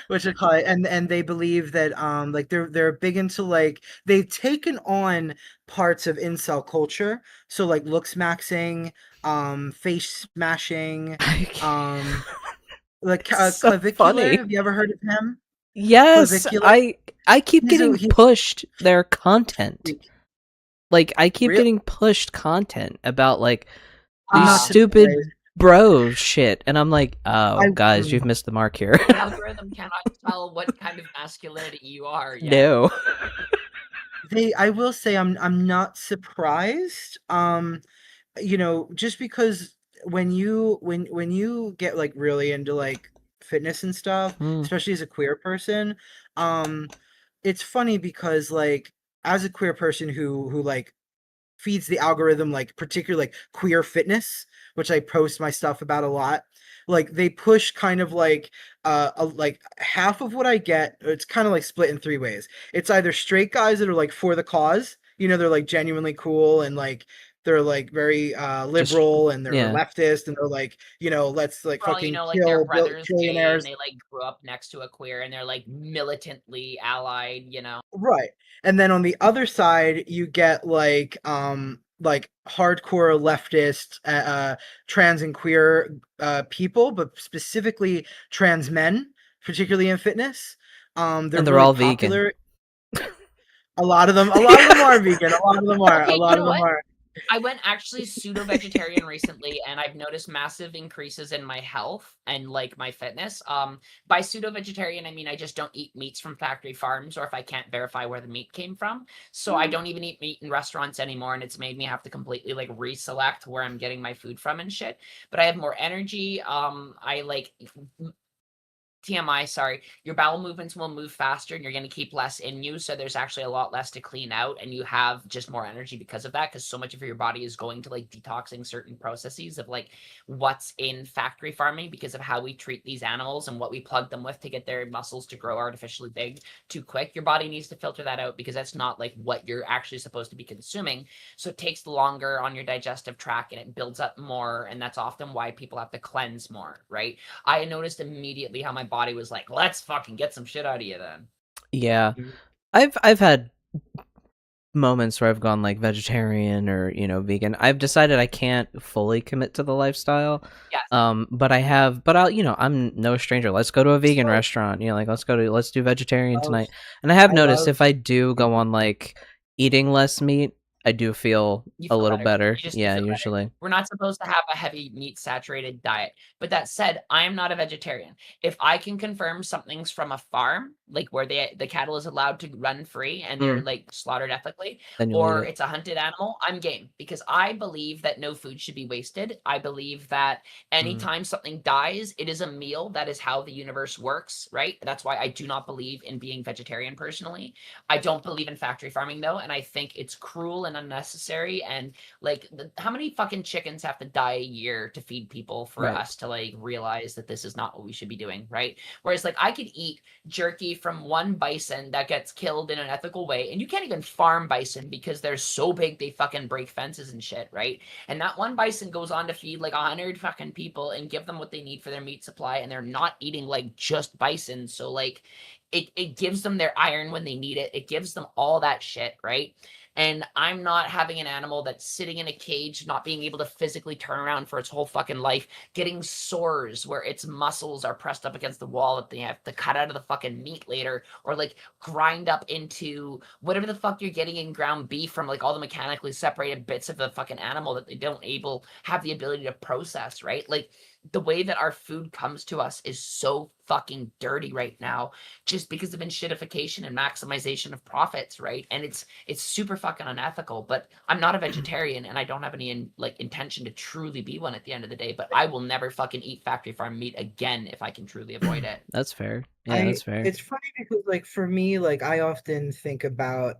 what you call it, and they believe that like they're big into like they've taken on parts of incel culture, so like looks maxing, face smashing, I can't- um, like It's so clavicular. funny. Have you ever heard of him? Yes, Clavicular. I keep getting He's pushed their content. Like I keep real. getting pushed content about like I'm these not stupid surprised. bro shit, and I'm like, oh, I guys, you've missed the mark here. The algorithm cannot tell what kind of masculinity you are yet. No. I will say I'm not surprised. Just because when you get like really into like fitness and stuff, Mm. especially as a queer person, um it's funny because like as a queer person who like feeds the algorithm like particularly like queer fitness, which I post my stuff about a lot. Like they push kind of like like half of what I get, it's kind of like split in three ways. It's either straight guys that are like for the cause, they're like genuinely cool and like they're like very Just liberal and they're yeah. leftist and they're like, let's like For all you fucking know, like their kill brother's gay and trillionaires. they like grew up next to a queer and they're like militantly allied, you know. Right. And then on the other side, you get like hardcore leftist trans and queer people, but specifically trans men, particularly in fitness. They're And they're really all vegan. popular. A lot of them are vegan. A lot of them are. A Okay, you lot of know them what? are. I went actually pseudo-vegetarian recently, and I've noticed massive increases in my health and like my fitness. By pseudo-vegetarian, I mean I just don't eat meats from factory farms, or if I can't verify where the meat came from. So I Mm. don't even eat meat in restaurants anymore, and it's made me have to completely like reselect where I'm getting my food from and shit. But I have more energy. I like TMI, sorry, your bowel movements will move faster and you're going to keep less in you. So there's actually a lot less to clean out and you have just more energy because of that. Because so much of your body is going to like detoxing certain processes of like what's in factory farming because of how we treat these animals and what we plug them with to get their muscles to grow artificially big too quick. Your body needs to filter that out because that's not like what you're actually supposed to be consuming. So it takes longer on your digestive tract and it builds up more. And that's often why people have to cleanse more, right? I noticed immediately how my body was like, "Let's fucking get some shit out of you then." Yeah. Mhm. I've had moments where I've gone like vegetarian or, vegan. I've decided I can't fully commit to the lifestyle. Yes. But I'm no stranger. Let's go to a vegan So restaurant. Like let's do vegetarian love, tonight. And I have I noticed love if I do go vegan. on like eating less meat, I do feel You a feel little better. better. You Yeah, feel better. usually. We're not supposed to have a heavy meat saturated diet. But that said, I am not a vegetarian. If I can confirm something's from a farm, like where the cattle is allowed to run free and they're Mm, like slaughtered ethically, then you'll eat or it. it's a hunted animal, I'm game because I believe that no food should be wasted. I believe that Mm, anytime something dies, it is a meal. That is how the universe works, right? That's why I do not believe in being vegetarian personally. I don't believe in factory farming though, and I think it's cruel and unnecessary. And like, how many fucking chickens have to die a year to feed people for right. us to like realize that this is not what we should be doing, right? Whereas like I could eat jerky from one bison that gets killed in an ethical way, and you can't even farm bison because they're so big they fucking break fences and shit, right? And that one bison goes on to feed like 100 fucking people and give them what they need for their meat supply, and they're not eating like just bison, so like it gives them their iron when they need it. It gives them all that shit, right? And I'm not having an animal that's sitting in a cage, not being able to physically turn around for its whole fucking life, getting sores where its muscles are pressed up against the wall that they have to cut out of the fucking meat later, or like grind up into whatever the fuck you're getting in ground beef from like all the mechanically separated bits of the fucking animal that they don't have the ability to process, right? Like the way that our food comes to us is so fucking dirty right now just because of enshittification and maximization of profits, right? And it's super fucking unethical. But I'm not a vegetarian and I don't have any intention to truly be one at the end of the day, but I will never fucking eat factory farm meat again if I can truly avoid it. That's fair. Yeah, I that's fair. It's funny because like for me, like I often think about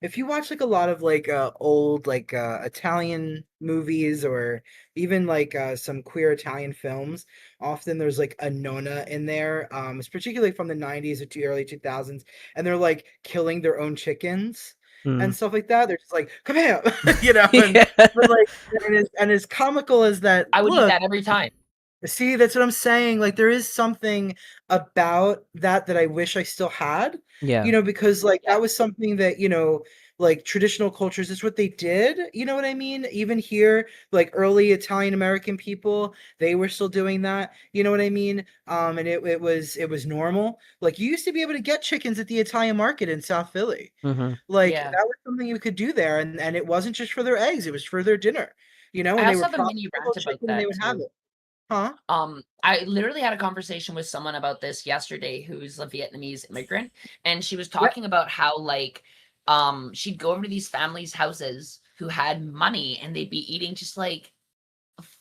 if you watch like a lot of like old like Italian movies or even like some queer Italian films, often there's like a nonna in there. It's particularly from the 90s or early 2000s, and they're like killing their own chickens Mm. and stuff like that. They're just like, come here, and Yeah. but like and as comical as that I would eat look. that every time. See, that's what I'm saying. Like, there is something about that I wish I still had, Yeah. because like Yeah. that was something that, like traditional cultures is what they did. You know what I mean? Even here, like early Italian American people, they were still doing that. You know what I mean? And it was normal. Like you used to be able to get chickens at the Italian market in South Philly. Hmm. Like Yeah. that was something you could do there, and it wasn't just for their eggs, it was for their dinner. I And they also were have a mini profitable rant about chicken and they that would have too. it. Huh? I literally had a conversation with someone about this yesterday who's a Vietnamese immigrant, and she was Yep. talking about how like she'd go over to these families' houses who had money and they'd be eating just like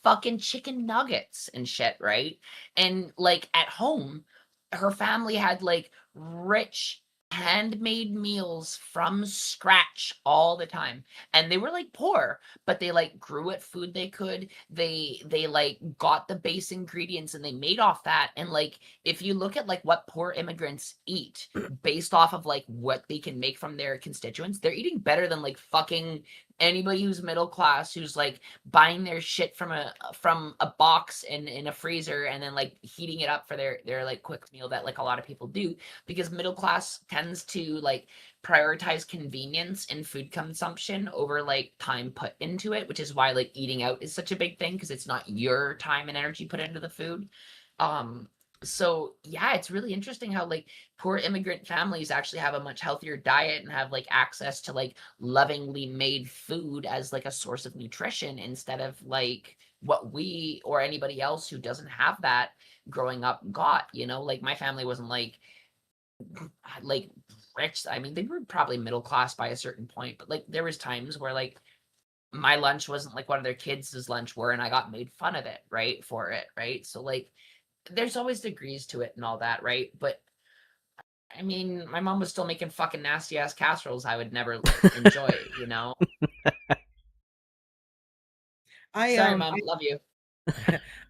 fucking chicken nuggets and shit, right? And like at home, her family had like rich handmade meals from scratch all the time, and they were like poor, but they like grew what food they could. They like got the base ingredients and they made off that. And like if you look at like what poor immigrants eat based off of like what they can make from their constituents, they're eating better than like fucking anybody who's middle class, who's like buying their shit from a box in a freezer and then like heating it up for their like quick meal that like a lot of people do, because middle class tends to like prioritize convenience in food consumption over like time put into it, which is why like eating out is such a big thing, because it's not your time and energy put into the food. um so yeah, it's really interesting how like poor immigrant families actually have a much healthier diet and have like access to like lovingly made food as like a source of nutrition, instead of like what we or anybody else who doesn't have that growing up got. Like my family wasn't like rich. I mean, they were probably middle class by a certain point, but like there was times where like my lunch wasn't like one of their kids' lunch were, and I got made fun of it, right, for it, right? So like there's always degrees to it and all that, right? But I mean, my mom was still making fucking nasty ass casseroles I would never enjoy. I Sorry, mom, love you.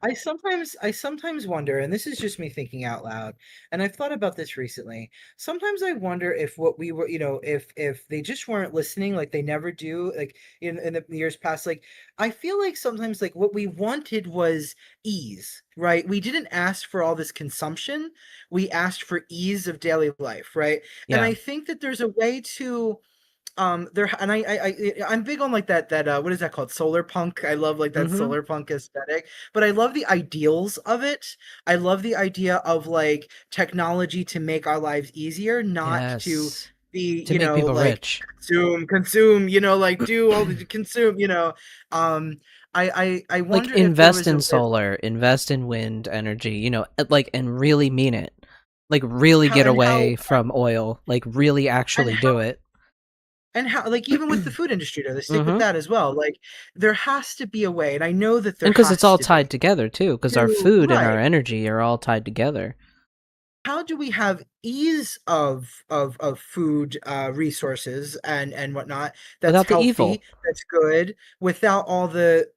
I sometimes wonder, and this is just me thinking out loud, and I've thought about this recently. Sometimes I wonder if what we were, if they just weren't listening, like they never do, like in the years past. Like I feel like sometimes like what we wanted was ease, right? We didn't ask for all this consumption. We asked for ease of daily life, right? And Yeah. I think that there's a way to there and I'm big on like that what is that called, solar punk. I love like that Mm-hmm. solar punk aesthetic, but I love the ideals of it. I love the idea of like technology to make our lives easier, not to Yes. be, To make people like rich. consume, like do all the consume, um I Like wonder if there invest was in if solar, invest in wind energy, like and really mean it. Like really how get and away from oil. Like really and actually how do it. and how, like, even with the food industry, though, they stick with Mm-hmm. that as well. Like there has to be a way, and I know that there And because it's has all to be tied together too, because our to food and our right. energy are all tied together. How do we have ease of food resources and whatnot, that's Without the healthy, evil. that's good, without all the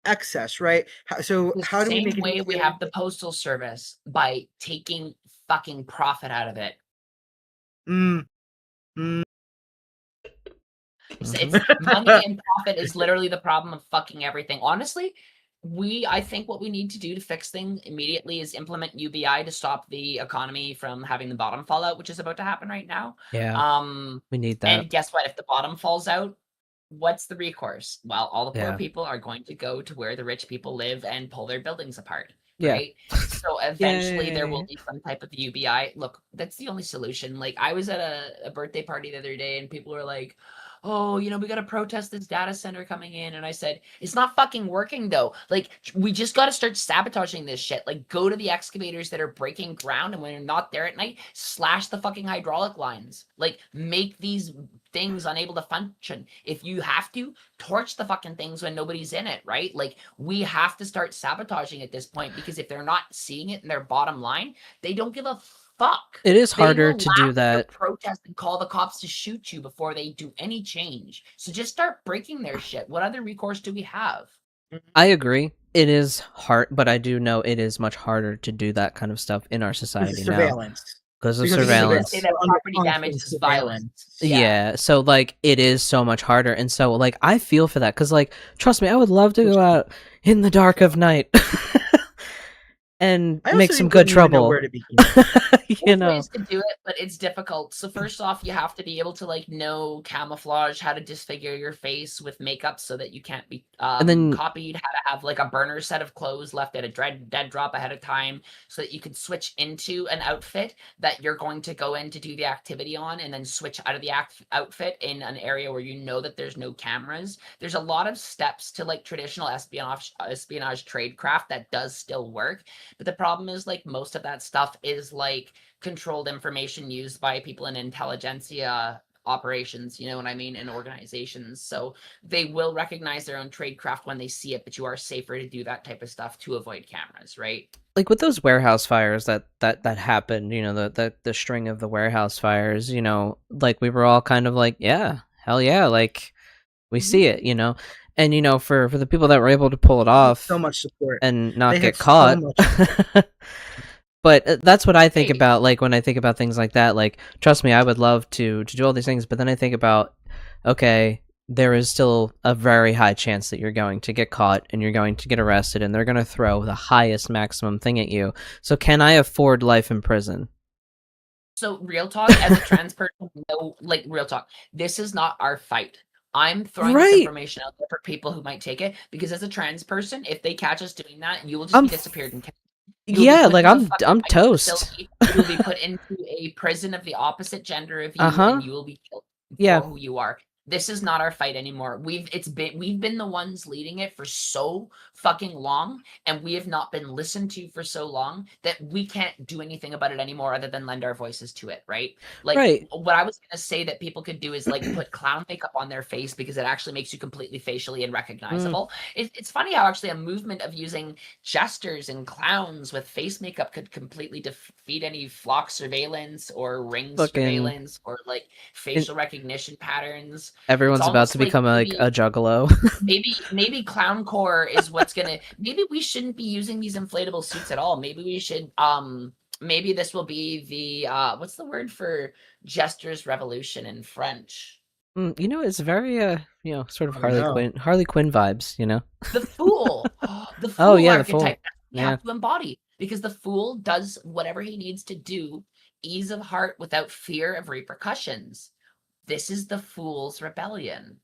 excess, right? So The how do we make same it way we easier? have the postal service, by taking fucking profit out of it. Mm, mm. It's money and profit is literally the problem of fucking everything. Honestly, I think what we need to do to fix things immediately is implement UBI to stop the economy from having the bottom fall out, which is about to happen right now. Yeah, Um, we need that. and guess what? If the bottom falls out, what's the recourse? Well, all the poor Yeah. people are going to go to where the rich people live and pull their buildings apart, Yeah. right? So eventually there will Yay. be some type of UBI. Look, that's the only solution. Like I was at a birthday party the other day and people were like, "Oh, we got to protest this data center coming in." And I said, "It's not fucking working though. Like we just got to start sabotaging this shit. Like go to the excavators that are breaking ground, and when you're not there at night, slash the fucking hydraulic lines. Like make these things unable to function. If you have to, torch the fucking things when nobody's in it, right? Like we have to start sabotaging at this point, because if they're not seeing it in their bottom line, they don't give a fuck. It is They harder will to do laugh at your that. protest and call the cops to shoot you before they do any change. So just start breaking their shit. What other recourse do we have? I agree. It is hard, but I do know it is much harder to do that kind of stuff in our Because of society now surveillance. because of Because of Because they just surveillance. say surveillance. that We're under property damage constant is violence. surveillance. Yeah. Yeah, so like it is so much harder, and so like I feel for that because like trust me, I would love to go out in the dark of night and I make also some good wouldn't even know where trouble. to begin. There's Know. ways to do it, but it's difficult. So first off, you have to be able to like know camouflage, how to disfigure your face with makeup so that you can't be And then copied, how to have like a burner set of clothes left at a dead drop ahead of time so that you can switch into an outfit that you're going to go in to do the activity on, and then switch out of the outfit in an area where you know that there's no cameras. There's a lot of steps to like traditional espionage tradecraft that does still work, but the problem is like most of that stuff is like controlled information used by people in intelligentsia operations, you know what I mean, and organizations. So they will recognize their own tradecraft when they see it, but you are safer to do that type of stuff to avoid cameras, right? Like with those warehouse fires that happened, you know, the string of the warehouse fires, you know, like we were all kind of like, yeah, hell yeah, like we see it, you know. And you know, for the people that were able to pull it So off much support. and not They had get so caught. much. But that's what I think Hey, about, like when I think about things like that. Like, trust me, I would love to do all these things, but then I think about, okay, there is still a very high chance that you're going to get caught and you're going to get arrested, and they're going to throw the highest maximum thing at you. So, can I afford life in prison? so real talk, as a trans person, no, like real talk, this is not our fight. I'm throwing this Right? information out there for people who might take it, because as a trans person, if they catch us doing that, you will just I'm be f- disappeared and you will be yeah, put like into a fucking I'm ICE toast. facility. You will be put into a prison of the opposite gender of Uh you, huh. and you will be killed Yeah. for who you are. This is not our fight anymore. We've been the ones leading it for so fucking long, and we have not been listened to for so long that we can't do anything about it anymore other than lend our voices to it, right? Like Right. what I was gonna say that people could do is like put clown makeup on their face, because it actually makes you completely facially and Mm. recognizable. It's funny how actually a movement of using jesters and clowns with face makeup could completely defeat any flock surveillance or ring Fucking. surveillance or like And facial recognition patterns. It's everyone's about to almost like become like a juggalo. maybe clowncore is what's gonna, maybe we shouldn't be using these inflatable suits at all. Maybe we should maybe this will be the what's the word for jester's revolution in French? You know, it's very you know, sort of Oh no. Harley Quinn vibes, you know. The fool. The Oh fool yeah, the fool. archetype. That's what we Yeah. have to embody, because the fool does whatever he needs to do, ease of heart without fear of repercussions. This is the fool's rebellion.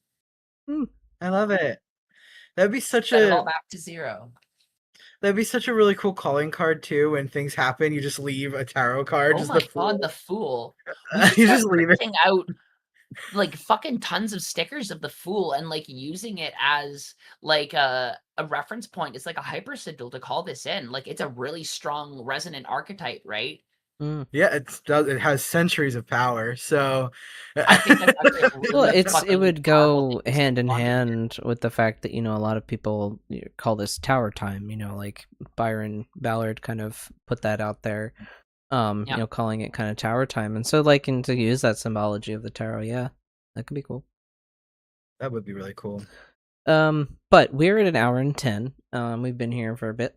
Mm. I love it. That'd be such Set it all a back to zero. really cool calling card too. When things happen, you just leave a tarot card, Oh just the my god, fool. the fool. We should You start just leave it. printing out like fucking tons of stickers of the fool and like using it as like a reference point. It's like a hyper sigil to call this in. Like it's a really strong resonant archetype, right? Mm. Yeah, it has centuries of power. So I think that's actually a Well, really it fucking would powerful thing go to hand in stick onto here. hand with the fact that, you know, a lot of people call this tower time, you know, like Byron Ballard kind of put that out there, you Yeah. know, calling it kind of tower time. And so like, and to use that symbology of the tarot, yeah, that could be cool. that would be really cool. But we're at an hour and 10. We've been here for a bit.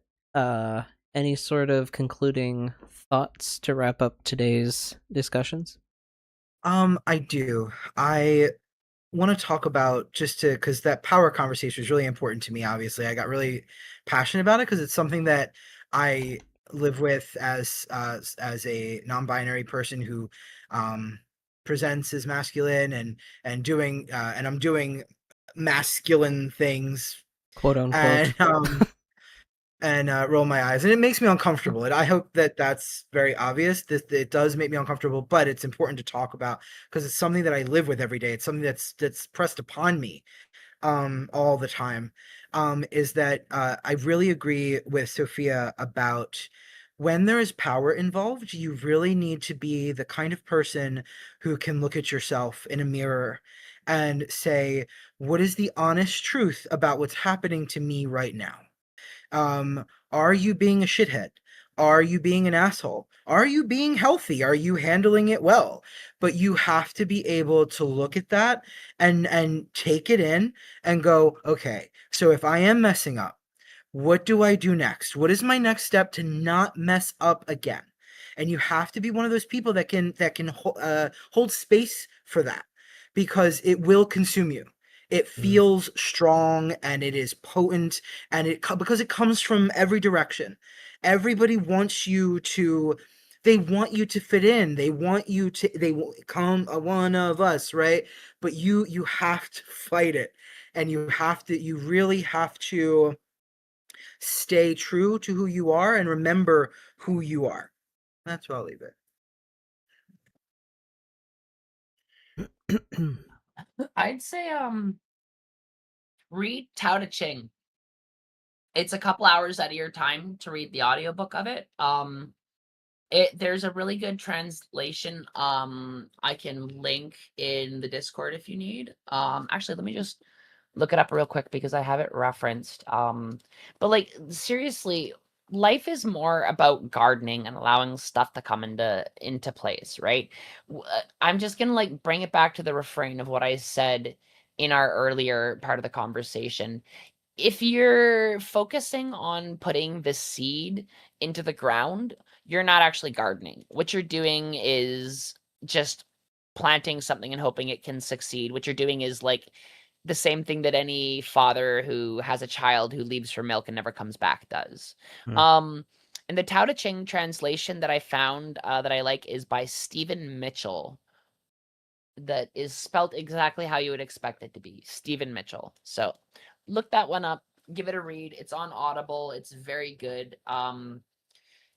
Any sort of concluding thoughts to wrap up today's discussions? I do. I want to talk about because that power conversation is really important to me. Obviously, I got really passionate about it because it's something that I live with as a non-binary person who presents as masculine and doing and I'm doing masculine things Quote unquote. and roll my eyes, and it makes me uncomfortable. And I hope that that's very obvious. That it does make me uncomfortable, but it's important to talk about because it's something that I live with every day. It's something that's pressed upon me all the time. Is that I really agree with Sophia about when there is power involved, you really need to be the kind of person who can look at yourself in a mirror and say, what is the honest truth about what's happening to me right now? Um, are you being a shithead? Are you being an asshole? Are you being healthy? Are you handling it well? But you have to be able to look at that and take it in and go, okay, so if I am messing up, what do I do next? What is my next step to not mess up again? And you have to be one of those people that can hold space for that because it will consume you. It feels strong and it is potent and because it comes from every direction. Everybody wants you to they want you to fit in. They want you to come a one of us, right? But you have to fight it. And you really have to stay true to who you are and remember who you are. That's where I'll leave it. I'd say read Tao Te Ching. It's a couple hours out of your time to read the audiobook of it. There's a really good translation. I can link in the Discord if you need. Actually, let me just look it up real quick because I have it referenced. But like seriously, life is more about gardening and allowing stuff to come into place, right? I'm just gonna like bring it back to the refrain of what I said in our earlier part of the conversation. If you're focusing on putting the seed into the ground, you're not actually gardening. What you're doing is just planting something and hoping it can succeed. What you're doing is like the same thing that any father who has a child who leaves for milk and never comes back does. Hmm. And the Tao Te Ching translation that I found that I like is by Stephen Mitchell, that is spelt exactly how you would expect it to be, Stephen Mitchell. So look that one up, give it a read. It's on Audible. It's very good.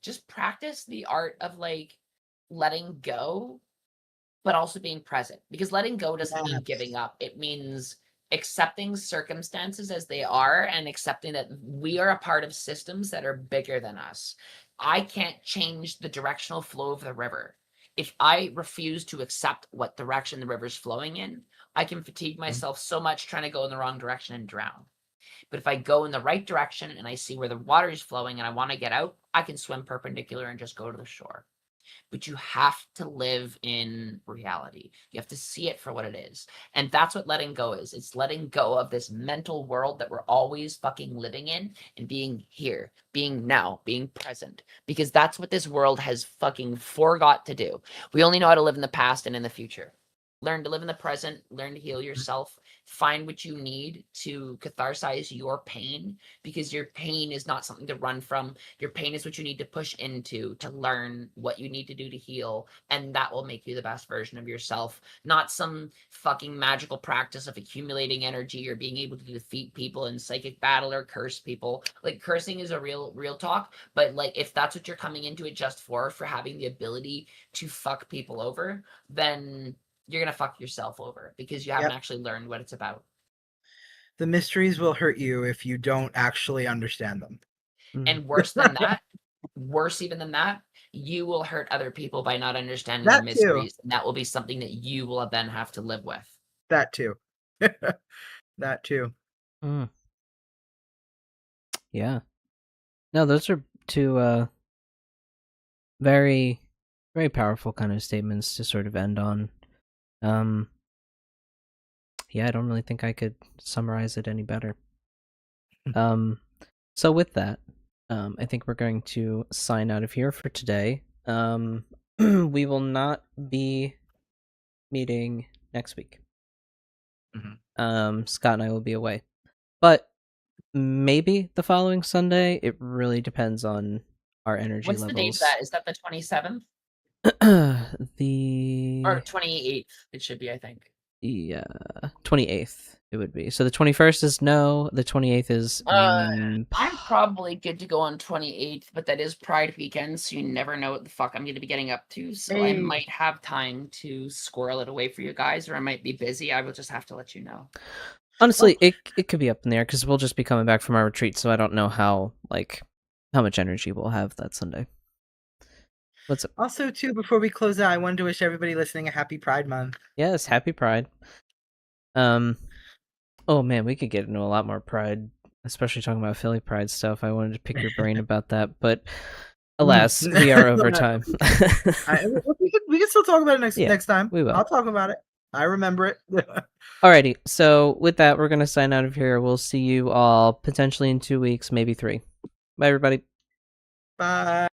Just practice the art of like letting go, but also being present. Because letting go doesn't mean giving Yes. up. It means accepting circumstances as they are and accepting that we are a part of systems that are bigger than us. I can't change the directional flow of the river. If I refuse to accept what direction the river's flowing in, I can fatigue myself so much trying to go in the wrong direction and drown. But if I go in the right direction and I see where the water is flowing and I want to get out, I can swim perpendicular and just go to the shore. But you have to live in reality. You have to see it for what it is. And that's what letting go is. It's letting go of this mental world that we're always fucking living in and being here, being now, being present. Because that's what this world has fucking forgot to do. We only know how to live in the past and in the future. Learn to live in the present, learn to heal yourself, find what you need to catharsize your pain, because your pain is not something to run from. Your pain is what you need to push into to learn what you need to do to heal, and that will make you the best version of yourself. Not some fucking magical practice of accumulating energy or being able to defeat people in psychic battle or curse people. Like cursing is a real talk, but like if that's what you're coming into it just for having the ability to fuck people over, then you're gonna fuck yourself over because you haven't Yep. actually learned what it's about. The mysteries will hurt you if you don't actually understand them. And worse than that, worse even than that, you will hurt other people by not understanding the That too. mysteries, and that will be something that you will then have to live with. That too. That too. Mm. Yeah. No, those are two very, very powerful kind of statements to sort of end on. Yeah, I don't really think I could summarize it any better. So with that, I think we're going to sign out of here for today. We will not be meeting next week. Scott and I will be away, but maybe the following Sunday. It really depends on our energy What's the date of levels. that? Is that the 27th The or 28th? It should be, I think. 28th it would be. So the 21st is no, the 28th is I'm probably good to go on 28th, but that is Pride weekend, so you never know what the fuck I'm going to be getting up to. So I Hey. might have time to squirrel it away for you guys, or I might be busy. I will just have to let you know. honestly, it could be up in the air because we'll just be coming back from our retreat, so I don't know how much energy we'll have that Sunday. What's up? Also, too, before we close out, I wanted to wish everybody listening a happy Pride Month. Yes, happy Pride. Oh man, we could get into a lot more Pride, especially talking about Philly Pride stuff. I wanted to pick your brain about that, but alas, we are over time. We can still talk about it next time. We will. I'll talk about it. I remember it. Alrighty, so with that, we're going to sign out of here. We'll see you all potentially in 2 weeks, maybe 3. Bye, everybody. Bye.